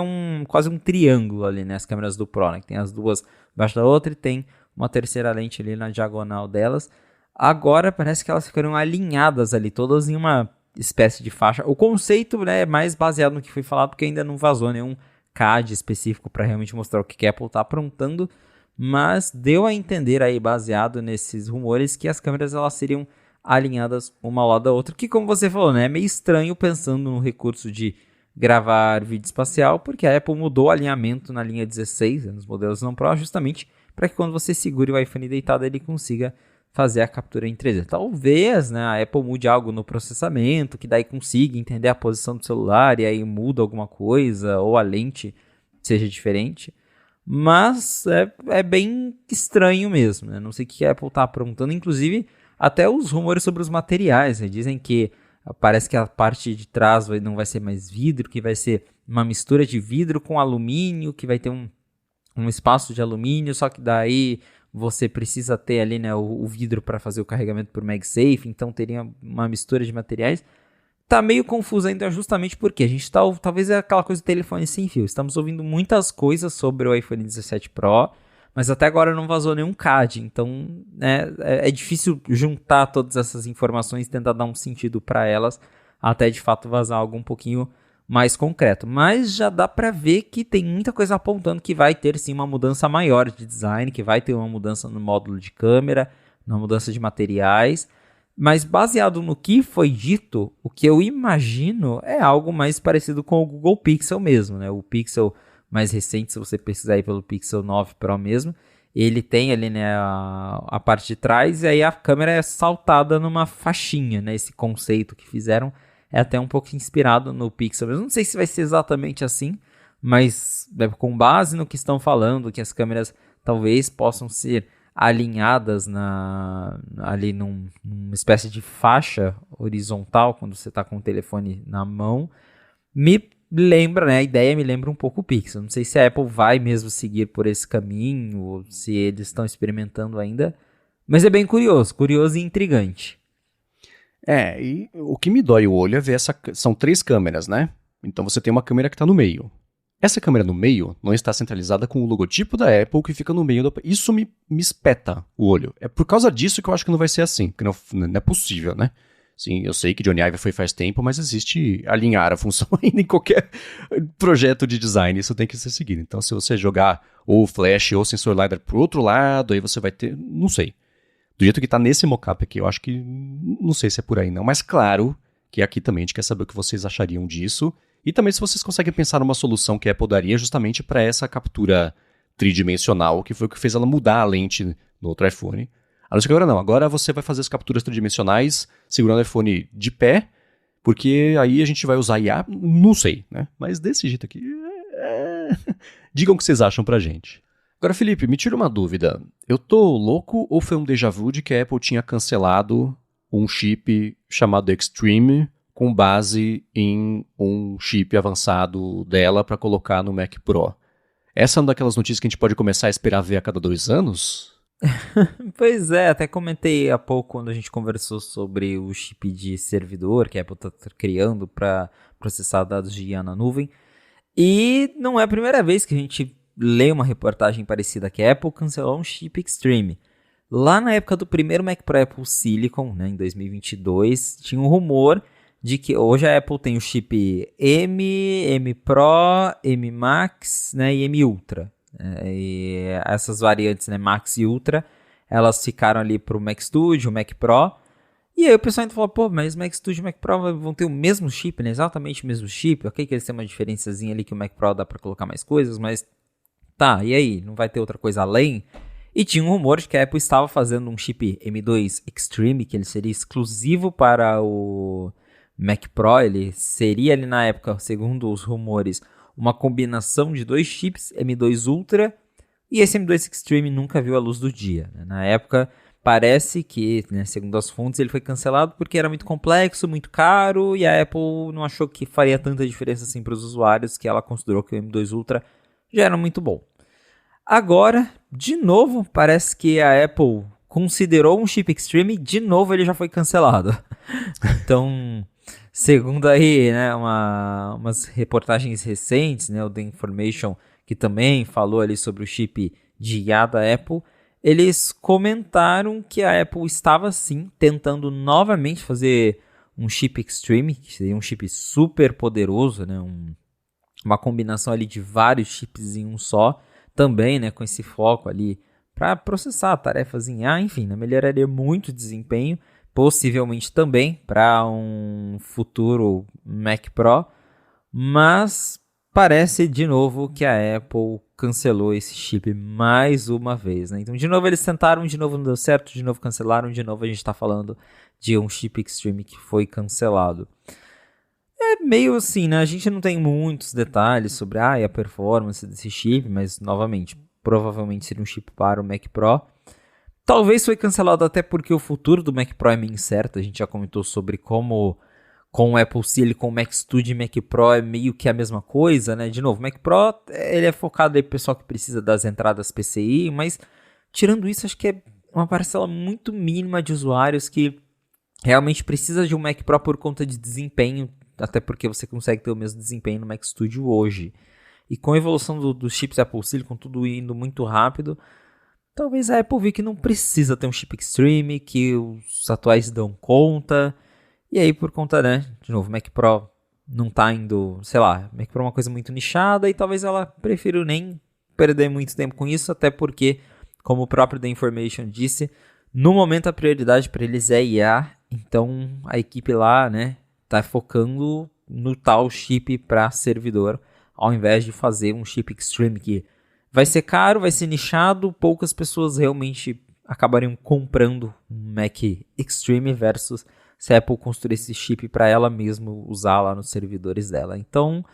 quase um triângulo ali, né, as câmeras do Pro, né, que tem as duas embaixo da outra e tem uma terceira lente ali na diagonal delas. Agora parece que elas ficaram alinhadas ali, todas em uma espécie de faixa. O conceito, né, é mais baseado no que foi falado, porque ainda não vazou nenhum CAD específico para realmente mostrar o que a Apple está aprontando, mas deu a entender aí, baseado nesses rumores, que as câmeras elas seriam alinhadas uma ao lado da outra, que como você falou, né, é meio estranho pensando no recurso de gravar vídeo espacial, porque a Apple mudou o alinhamento na linha 16, nos modelos não Pro, justamente para que quando você segure o iPhone deitado, ele consiga fazer a captura em 3D. Talvez, né, a Apple mude algo no processamento, que daí consiga entender a posição do celular e aí muda alguma coisa, ou a lente seja diferente. Mas é bem estranho mesmo, né? Não sei o que a Apple está aprontando. Inclusive, até os rumores sobre os materiais, né? Dizem que parece que a parte de trás não vai ser mais vidro, que vai ser uma mistura de vidro com alumínio, que vai ter um espaço de alumínio, só que daí você precisa ter ali, né, o vidro para fazer o carregamento por MagSafe, então teria uma mistura de materiais. Tá meio confuso ainda justamente porque a gente tá, talvez é aquela coisa do telefone sem fio. Estamos ouvindo muitas coisas sobre o iPhone 17 Pro, mas até agora não vazou nenhum CAD, então né, é difícil juntar todas essas informações e tentar dar um sentido para elas, até de fato vazar algo um pouquinho mais concreto. Mas já dá para ver que tem muita coisa apontando que vai ter sim uma mudança maior de design, que vai ter uma mudança no módulo de câmera, uma mudança de materiais. Mas baseado no que foi dito, o que eu imagino é algo mais parecido com o Google Pixel mesmo, né? O Pixel mais recente, se você pesquisar aí pelo Pixel 9 Pro mesmo, ele tem ali, né, a parte de trás, e aí a câmera é saltada numa faixinha, né? Esse conceito que fizeram é até um pouco inspirado no Pixel. Eu não sei se vai ser exatamente assim, mas com base no que estão falando, que as câmeras talvez possam ser alinhadas ali numa espécie de faixa horizontal quando você está com o telefone na mão, me lembra, né? A ideia me lembra um pouco o Pixel. Não sei se a Apple vai mesmo seguir por esse caminho ou se eles estão experimentando ainda, mas é bem curioso e intrigante. E o que me dói o olho é ver são 3 câmeras, né? Então você tem uma câmera que está no meio. Essa câmera no meio não está centralizada com o logotipo da Apple que fica no meio. Isso me espeta o olho. É por causa disso que eu acho que não vai ser assim, porque não é possível, né? Sim, eu sei que Johnny Ive foi faz tempo, mas existe alinhar a função ainda em qualquer projeto de design. Isso tem que ser seguido. Então, se você jogar ou flash ou sensor LiDAR pro outro lado, aí você vai ter... Não sei. Do jeito que tá nesse mockup aqui, eu acho que... Não sei se é por aí não. Mas claro que aqui também a gente quer saber o que vocês achariam disso. E também se vocês conseguem pensar numa solução que a Apple daria justamente para essa captura tridimensional, que foi o que fez ela mudar a lente no outro iPhone. A não ser que agora não. Agora você vai fazer as capturas tridimensionais segurando o iPhone de pé, porque aí a gente vai usar IA, não sei, né? Mas desse jeito aqui... Digam o que vocês acham pra gente. Agora, Felipe, me tira uma dúvida. Eu tô louco ou foi um déjà vu de que a Apple tinha cancelado um chip chamado Extreme com base em um chip avançado dela para colocar no Mac Pro? Essa é uma daquelas notícias que a gente pode começar a esperar ver a cada 2 anos? Pois é, até comentei há pouco quando a gente conversou sobre o chip de servidor que a Apple está criando para processar dados de IA na nuvem. E não é a primeira vez que a gente lê uma reportagem parecida que a Apple cancelou um chip Extreme. Lá na época do primeiro Mac Pro Apple Silicon, né, em 2022, tinha um rumor de que hoje a Apple tem o chip M, M Pro, M Max, né, e M Ultra. E essas variantes, né, Max e Ultra, elas ficaram ali para o Mac Studio, o Mac Pro. E aí o pessoal ainda falou, pô, mas o Mac Studio e o Mac Pro vão ter o mesmo chip, né, exatamente o mesmo chip. Ok que eles têm uma diferençazinha ali que o Mac Pro dá para colocar mais coisas, mas tá, e aí? Não vai ter outra coisa além? E tinha um rumor de que a Apple estava fazendo um chip M2 Extreme, que ele seria exclusivo para o Mac Pro. Ele seria ali na época, segundo os rumores, uma combinação de 2 chips, M2 Ultra, e esse M2 Extreme nunca viu a luz do dia. Na época, parece que, né, segundo as fontes, ele foi cancelado porque era muito complexo, muito caro, e a Apple não achou que faria tanta diferença assim para os usuários, que ela considerou que o M2 Ultra já era muito bom. Agora, de novo, parece que a Apple considerou um chip Extreme, de novo ele já foi cancelado. Então, segundo aí, né, umas reportagens recentes, né, o The Information, que também falou ali sobre o chip de IA da Apple, eles comentaram que a Apple estava sim tentando novamente fazer um chip Extreme, que seria um chip super poderoso, né, uma combinação ali de vários chips em um só, também, né, com esse foco ali para processar tarefas em IA, enfim, né, melhoraria muito o desempenho, possivelmente também para um futuro Mac Pro, mas parece de novo que a Apple cancelou esse chip mais uma vez, né? Então, de novo eles tentaram, de novo não deu certo, de novo cancelaram, de novo a gente está falando de um chip Extreme que foi cancelado. É meio assim, né? A gente não tem muitos detalhes sobre a performance desse chip, mas, novamente, provavelmente seria um chip para o Mac Pro. Talvez foi cancelado até porque o futuro do Mac Pro é meio incerto. A gente já comentou sobre como com o Apple Silicon, Mac Studio e Mac Pro é meio que a mesma coisa, né? De novo, o Mac Pro ele é focado aí pro pessoal que precisa das entradas PCI, mas tirando isso, acho que é uma parcela muito mínima de usuários que realmente precisa de um Mac Pro por conta de desempenho, até porque você consegue ter o mesmo desempenho no Mac Studio hoje. E com a evolução dos chips Apple Silicon, tudo indo muito rápido, talvez a Apple vi que não precisa ter um chip Extreme, que os atuais dão conta. E aí, por conta, né, de novo, o Mac Pro não tá indo, sei lá, Mac Pro é uma coisa muito nichada e talvez ela prefira nem perder muito tempo com isso, até porque, como o próprio The Information disse, no momento a prioridade para eles é IA, então a equipe lá, né, tá focando no tal chip para servidor, ao invés de fazer um chip Extreme que vai ser caro, vai ser nichado, poucas pessoas realmente acabariam comprando um Mac Extreme versus se a Apple construir esse chip para ela mesma usar lá nos servidores dela. Então,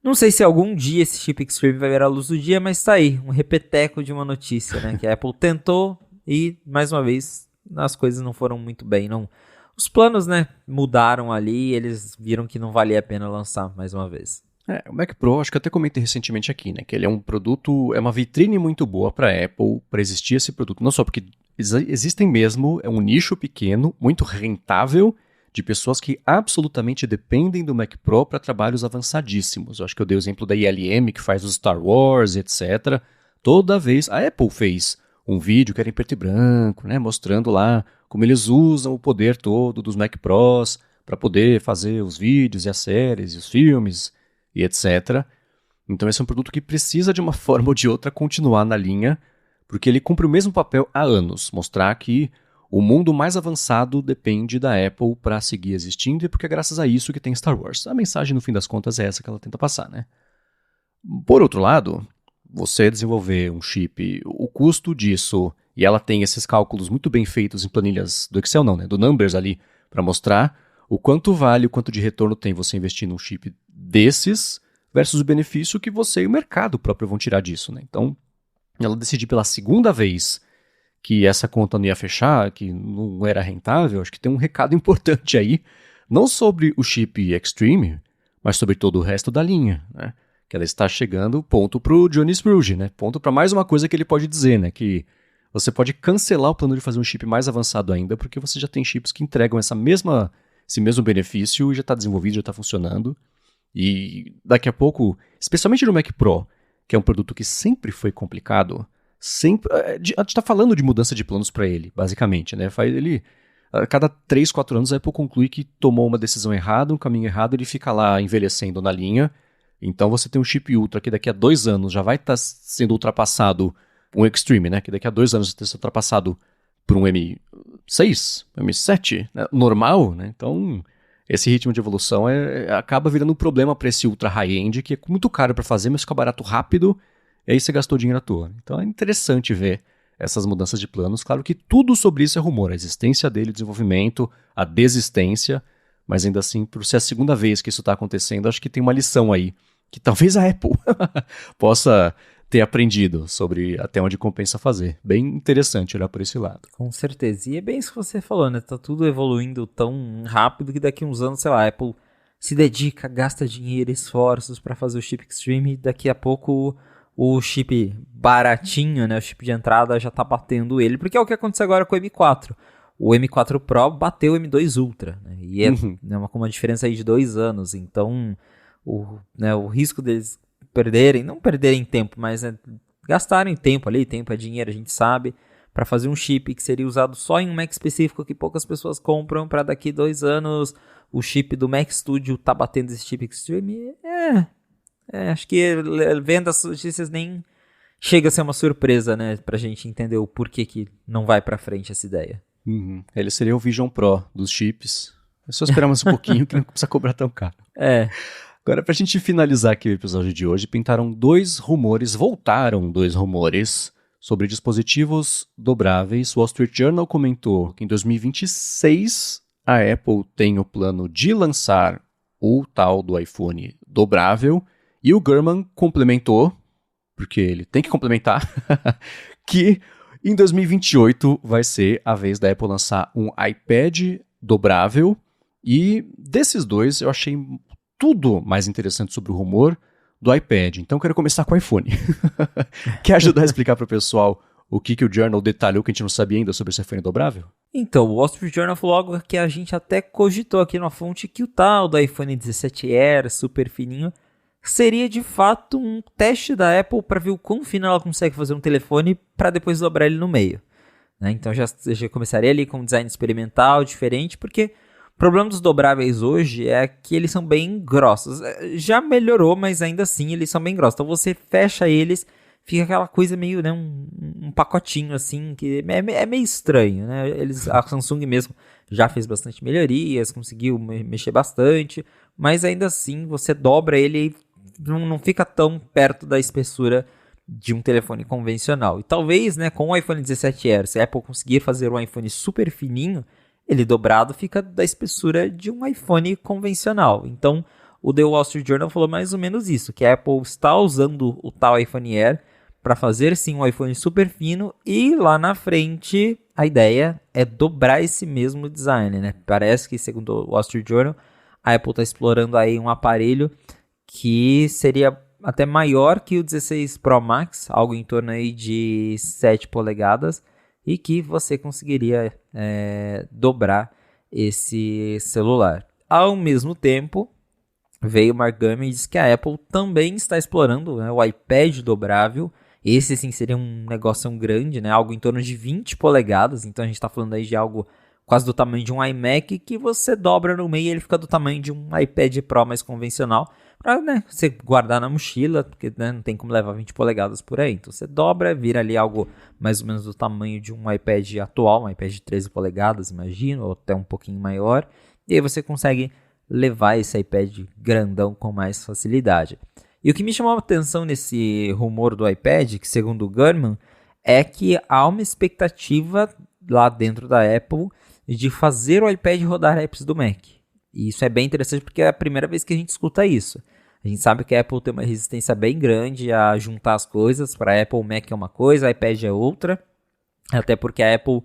não sei se algum dia esse chip Extreme vai ver a luz do dia, mas tá aí, um repeteco de uma notícia, né? Que a Apple tentou e, mais uma vez, as coisas não foram muito bem. Não. Os planos, né, mudaram ali e eles viram que não valia a pena lançar mais uma vez. O Mac Pro, acho que eu até comentei recentemente aqui, né? Que ele é um produto, é uma vitrine muito boa para a Apple, para existir esse produto. Não só porque existem mesmo, é um nicho pequeno, muito rentável, de pessoas que absolutamente dependem do Mac Pro para trabalhos avançadíssimos. Eu acho que eu dei o exemplo da ILM, que faz os Star Wars, etc. Toda vez, a Apple fez um vídeo que era em preto e branco, né? Mostrando lá como eles usam o poder todo dos Mac Pros para poder fazer os vídeos e as séries e os filmes e etc. Então esse é um produto que precisa de uma forma ou de outra continuar na linha, porque ele cumpre o mesmo papel há anos, mostrar que o mundo mais avançado depende da Apple para seguir existindo e porque é graças a isso que tem Star Wars. A mensagem, no fim das contas, é essa que ela tenta passar, né? Por outro lado, você desenvolver um chip, o custo disso, e ela tem esses cálculos muito bem feitos em planilhas do Excel, não, né? Do Numbers ali, para mostrar o quanto vale, o quanto de retorno tem você investir num chip desses versus o benefício que você e o mercado próprio vão tirar disso, né? Então, ela decidiu pela segunda vez que essa conta não ia fechar, que não era rentável. Acho que tem um recado importante aí, não sobre o chip Extreme, mas sobre todo o resto da linha, né? Que ela está chegando, ponto para o Johnny Spruge, né? Ponto para mais uma coisa que ele pode dizer, né? Que você pode cancelar o plano de fazer um chip mais avançado ainda, porque você já tem chips que entregam esse mesmo benefício e já está desenvolvido, já está funcionando. E daqui a pouco, especialmente no Mac Pro, que é um produto que sempre foi complicado, a gente está falando de mudança de planos para ele, basicamente, né? A cada 3, 4 anos a Apple conclui que tomou uma decisão errada, um caminho errado, ele fica lá envelhecendo na linha. Então você tem um chip Ultra que daqui a 2 anos já vai estar sendo ultrapassado, um Extreme, né? Que daqui a 2 anos vai ter sido ultrapassado por um M6, M7, né? Normal, né? Então esse ritmo de evolução acaba virando um problema para esse ultra high-end, que é muito caro para fazer, mas fica barato rápido, e aí você gastou dinheiro à toa. Então é interessante ver essas mudanças de planos. Claro que tudo sobre isso é rumor, a existência dele, o desenvolvimento, a desistência, mas ainda assim, por ser a segunda vez que isso está acontecendo, acho que tem uma lição aí, que talvez a Apple possa ter aprendido sobre até onde compensa fazer. Bem interessante olhar por esse lado. Com certeza. E é bem isso que você falou, né? Tá tudo evoluindo tão rápido que daqui a uns anos, sei lá, a Apple se dedica, gasta dinheiro, esforços para fazer o chip Extreme e daqui a pouco o chip baratinho, né? O chip de entrada já tá batendo ele, porque é o que aconteceu agora com o M4. O M4 Pro bateu o M2 Ultra, né? E é com uma diferença aí de 2 anos. Então, o risco deles não perderem tempo, mas gastarem tempo ali, tempo é dinheiro, a gente sabe, para fazer um chip que seria usado só em um Mac específico que poucas pessoas compram, para daqui 2 anos o chip do Mac Studio tá batendo esse chip Extreme. Acho que vendo as notícias nem chega a ser uma surpresa, né, pra gente entender o porquê que não vai pra frente essa ideia. Ele seria o Vision Pro dos chips. É só esperar mais um pouquinho que não precisa cobrar tão caro. Agora, pra gente finalizar aqui o episódio de hoje, voltaram 2 rumores sobre dispositivos dobráveis. O Wall Street Journal comentou que em 2026 a Apple tem o plano de lançar o tal do iPhone dobrável. E o Gurman complementou, porque ele tem que complementar, que em 2028 vai ser a vez da Apple lançar um iPad dobrável. E desses 2 eu achei tudo mais interessante sobre o rumor do iPad. Então eu quero começar com o iPhone. Quer ajudar a explicar para o pessoal o que o Journal detalhou que a gente não sabia ainda sobre esse iPhone dobrável? Então, o Wall Street Journal falou algo que a gente até cogitou aqui na fonte, que o tal do iPhone 17 Air, super fininho, seria de fato um teste da Apple para ver o quão fino ela consegue fazer um telefone para depois dobrar ele no meio, né? Então já começaria ali com um design experimental diferente, porque o problema dos dobráveis hoje é que eles são bem grossos. Já melhorou, mas ainda assim eles são bem grossos. Então você fecha eles, fica aquela coisa meio, né, um pacotinho assim, que é meio estranho, né? A Samsung mesmo já fez bastante melhorias, conseguiu mexer bastante, mas ainda assim você dobra ele e não fica tão perto da espessura de um telefone convencional. E talvez, né, com o iPhone 17R, se a Apple conseguir fazer um iPhone super fininho, ele dobrado fica da espessura de um iPhone convencional. Então, o The Wall Street Journal falou mais ou menos isso, que a Apple está usando o tal iPhone Air para fazer sim um iPhone super fino e lá na frente a ideia é dobrar esse mesmo design, né? Parece que, segundo o Wall Street Journal, a Apple está explorando aí um aparelho que seria até maior que o 16 Pro Max, algo em torno aí de 7 polegadas, e que você conseguiria dobrar esse celular. Ao mesmo tempo, veio o Mark Gurman e disse que a Apple também está explorando, né, o iPad dobrável. Esse sim seria um negócio grande, né, algo em torno de 20 polegadas, então a gente está falando aí de algo quase do tamanho de um iMac, que você dobra no meio e ele fica do tamanho de um iPad Pro mais convencional, para, né, você guardar na mochila, porque, né, não tem como levar 20 polegadas por aí. Então você dobra, vira ali algo mais ou menos do tamanho de um iPad atual, um iPad de 13 polegadas, imagino, ou até um pouquinho maior, e aí você consegue levar esse iPad grandão com mais facilidade. E o que me chamou a atenção nesse rumor do iPad, que segundo o Gurman, é que há uma expectativa lá dentro da Apple de fazer o iPad rodar apps do Mac. E isso é bem interessante porque é a primeira vez que a gente escuta isso. A gente sabe que a Apple tem uma resistência bem grande a juntar as coisas. Para a Apple, o Mac é uma coisa, o iPad é outra. Até porque a Apple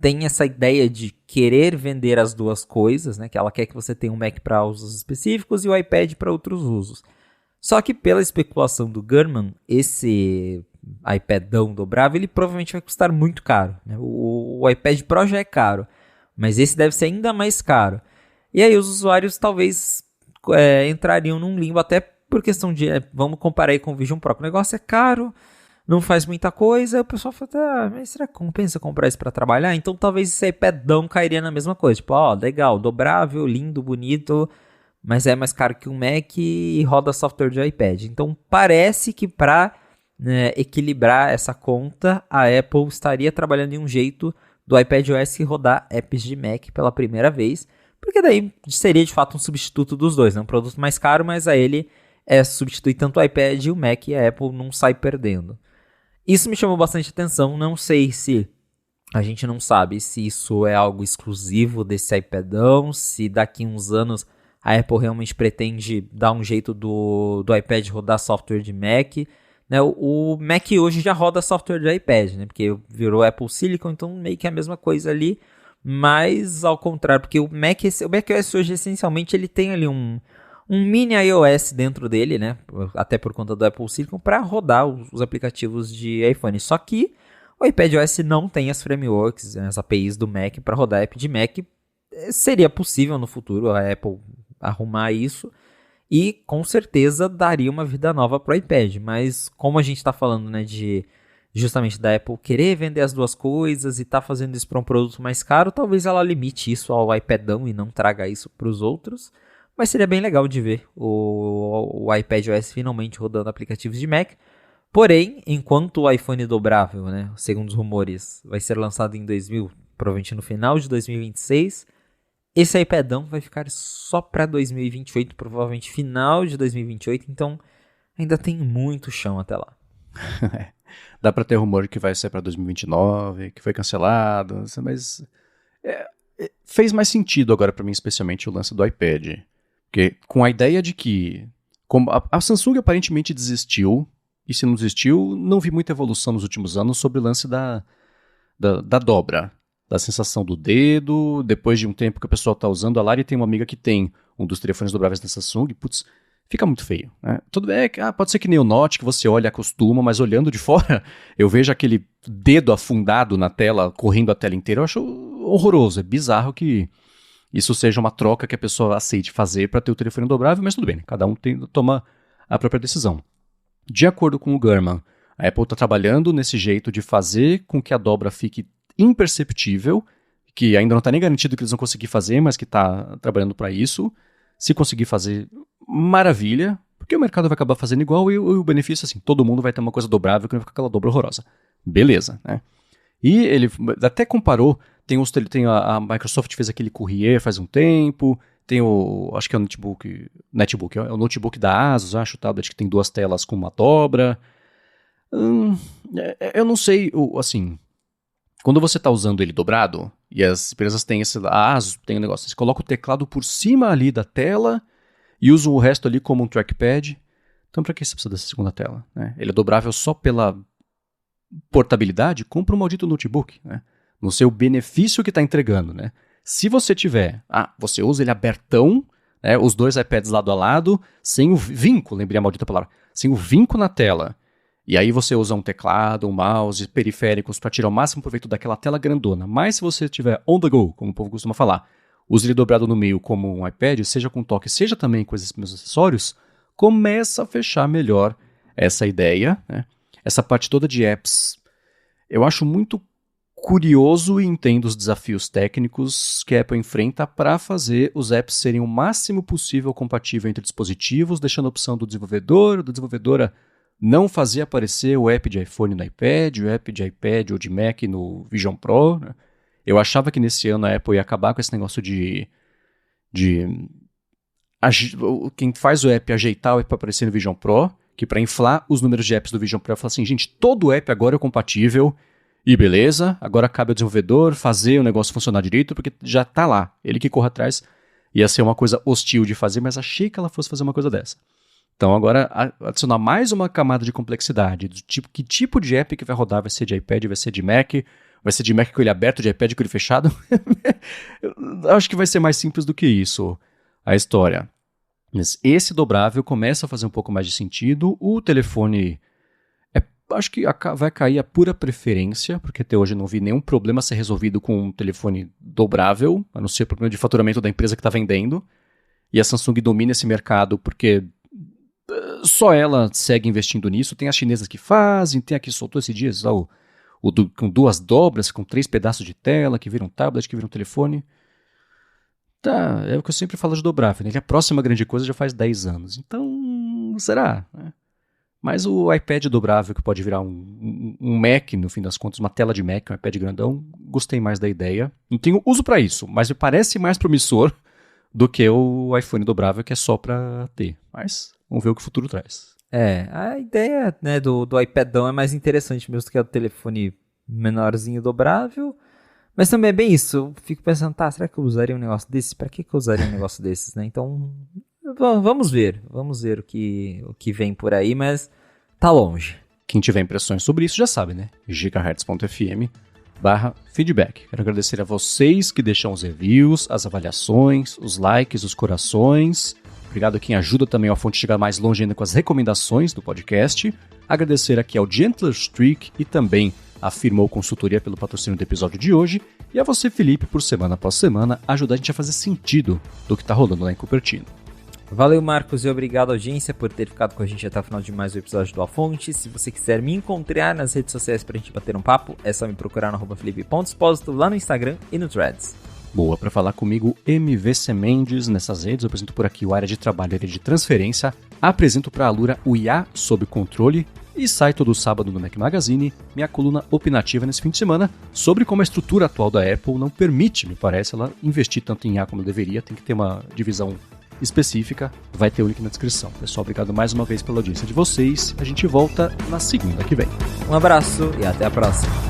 tem essa ideia de querer vender as duas coisas, né? Que ela quer que você tenha um Mac para usos específicos e o iPad para outros usos. Só que pela especulação do Gurman, esse iPadão dobrável, ele provavelmente vai custar muito caro, né? O iPad Pro já é caro, mas esse deve ser ainda mais caro. E aí os usuários talvez entrariam num limbo, até por questão de, vamos comparar aí com o Vision Pro, que o negócio é caro, não faz muita coisa, aí o pessoal fala, mas será que compensa comprar isso para trabalhar? Então talvez esse iPadão cairia na mesma coisa, tipo, legal, dobrável, lindo, bonito, mas é mais caro que um Mac e roda software de iPad. Então parece que para equilibrar essa conta, a Apple estaria trabalhando em um jeito do iPadOS rodar apps de Mac pela primeira vez, porque daí seria de fato um substituto dos dois, né? Um produto mais caro, mas a ele substitui tanto o iPad e o Mac e a Apple não sai perdendo. Isso me chamou bastante atenção, não sei se a gente não sabe se isso é algo exclusivo desse iPadão, se daqui uns anos a Apple realmente pretende dar um jeito do iPad rodar software de Mac, né? O Mac hoje já roda software de iPad, né? Porque virou Apple Silicon, então meio que é a mesma coisa ali, mas ao contrário, porque o macOS hoje essencialmente ele tem ali um mini iOS dentro dele, né? Até por conta do Apple Silicon, para rodar os aplicativos de iPhone. Só que o iPadOS não tem as frameworks, as APIs do Mac para rodar app de Mac. Seria possível no futuro a Apple arrumar isso e com certeza daria uma vida nova para o iPad, mas como a gente está falando, né, de justamente da Apple querer vender as duas coisas e tá fazendo isso para um produto mais caro, talvez ela limite isso ao iPadão e não traga isso para os outros, mas seria bem legal de ver o iPadOS finalmente rodando aplicativos de Mac. Porém, enquanto o iPhone dobrável, né, segundo os rumores, vai ser lançado em provavelmente no final de 2026, esse iPadão vai ficar só para 2028, provavelmente final de 2028, então ainda tem muito chão até lá. Dá para ter rumor que vai ser para 2029, que foi cancelado, mas fez mais sentido agora para mim, especialmente o lance do iPad. Porque com a ideia de que como a Samsung aparentemente desistiu, e se não desistiu, não vi muita evolução nos últimos anos sobre o lance da dobra. Da sensação do dedo, depois de um tempo que o pessoal está usando. A Lari tem uma amiga que tem um dos telefones dobráveis da Samsung, putz, fica muito feio, né? Tudo bem, pode ser que nem o Note, que você olha e acostuma, mas olhando de fora, eu vejo aquele dedo afundado na tela, correndo a tela inteira, eu acho horroroso, é bizarro que isso seja uma troca que a pessoa aceite fazer para ter o telefone dobrável, mas tudo bem, cada um toma a própria decisão. De acordo com o Gurman, a Apple está trabalhando nesse jeito de fazer com que a dobra fique imperceptível, que ainda não está nem garantido que eles vão conseguir fazer, mas que está trabalhando para isso. Se conseguir fazer, maravilha, porque o mercado vai acabar fazendo igual e o benefício, assim, todo mundo vai ter uma coisa dobrável que não vai ficar aquela dobra horrorosa. Beleza, né? E ele até comparou, a Microsoft fez aquele Courrier faz um tempo, tem acho que é o netbook, é o notebook da Asus, acho, o tablet que tem 2 telas com uma dobra. Eu não sei, assim, quando você está usando ele dobrado, e as empresas têm a Asus tem um negócio, você coloca o teclado por cima ali da tela e usa o resto ali como um trackpad. Então, para que você precisa dessa segunda tela? Né? Ele é dobrável só pela portabilidade? Compra um maldito notebook, né? No seu benefício que está entregando, né? Se você tiver, você usa ele abertão, né? Os 2 iPads lado a lado, sem o vinco, lembrei a maldita palavra, sem o vinco na tela. E aí você usa um teclado, um mouse, periféricos para tirar o máximo proveito daquela tela grandona. Mas se você tiver on the go, como o povo costuma falar, use ele dobrado no meio como um iPad, seja com toque, seja também com esses meus acessórios, começa a fechar melhor essa ideia, né? Essa parte toda de apps, eu acho muito curioso e entendo os desafios técnicos que a Apple enfrenta para fazer os apps serem o máximo possível compatíveis entre dispositivos, deixando a opção do desenvolvedor ou da desenvolvedora não fazer aparecer o app de iPhone no iPad, o app de iPad ou de Mac no Vision Pro, né? Eu achava que nesse ano a Apple ia acabar com esse negócio de quem faz o app ajeitar o app para aparecer no Vision Pro, que para inflar os números de apps do Vision Pro, eu falo assim, gente, todo app agora é compatível e beleza, agora cabe ao desenvolvedor fazer o negócio funcionar direito, porque já tá lá, ele que corre atrás, ia ser uma coisa hostil de fazer, mas achei que ela fosse fazer uma coisa dessa. Então agora adicionar mais uma camada de complexidade, do tipo, que tipo de app que vai rodar, vai ser de iPad, vai ser de Mac com ele aberto, de iPad com ele fechado. Eu acho que vai ser mais simples do que isso a história. Mas esse dobrável começa a fazer um pouco mais de sentido. O telefone, acho que vai cair a pura preferência, porque até hoje eu não vi nenhum problema ser resolvido com um telefone dobrável, a não ser o problema de faturamento da empresa que está vendendo. E a Samsung domina esse mercado porque só ela segue investindo nisso. Tem as chinesas que fazem, tem a que soltou esses dias com 2 dobras, com 3 pedaços de tela, que viram tablet, que viram telefone. Tá, é o que eu sempre falo de dobrável, né? A próxima grande coisa já faz 10 anos. Então, será? Mas o iPad dobrável, que pode virar um Mac, no fim das contas, uma tela de Mac, um iPad grandão, gostei mais da ideia. Não tenho uso para isso, mas me parece mais promissor do que o iPhone dobrável, que é só para ter. Mas vamos ver o que o futuro traz. A ideia, né, do iPadão é mais interessante mesmo do que o telefone menorzinho dobrável. Mas também é bem isso, eu fico pensando, será que eu usaria um negócio desse? Pra que eu usaria um negócio desses, né? Então, vamos ver o que vem por aí, mas tá longe. Quem tiver impressões sobre isso já sabe, né? gigahertz.fm/feedback. Quero agradecer a vocês que deixam os reviews, as avaliações, os likes, os corações. Obrigado a quem ajuda também a fonte chegar mais longe ainda com as recomendações do podcast. Agradecer aqui ao Gentler Streak e também a Firmou Consultoria pelo patrocínio do episódio de hoje. E a você, Felipe, por semana após semana, ajudar a gente a fazer sentido do que está rolando lá em Cupertino. Valeu, Marcos, e obrigado, audiência, por ter ficado com a gente até o final de mais um episódio do A Fonte. Se você quiser me encontrar nas redes sociais pra gente bater um papo, é só me procurar no @felipe.exposito lá no Instagram e no Threads. Boa, para falar comigo, MVC Mendes, nessas redes, eu apresento por aqui o área de trabalho e área de transferência, apresento para a Alura o IA sob controle e sai todo sábado no Mac Magazine minha coluna opinativa nesse fim de semana sobre como a estrutura atual da Apple não permite, me parece, ela investir tanto em IA como deveria, tem que ter uma divisão específica, vai ter o link na descrição. Pessoal, obrigado mais uma vez pela audiência de vocês, a gente volta na segunda que vem. Um abraço e até a próxima.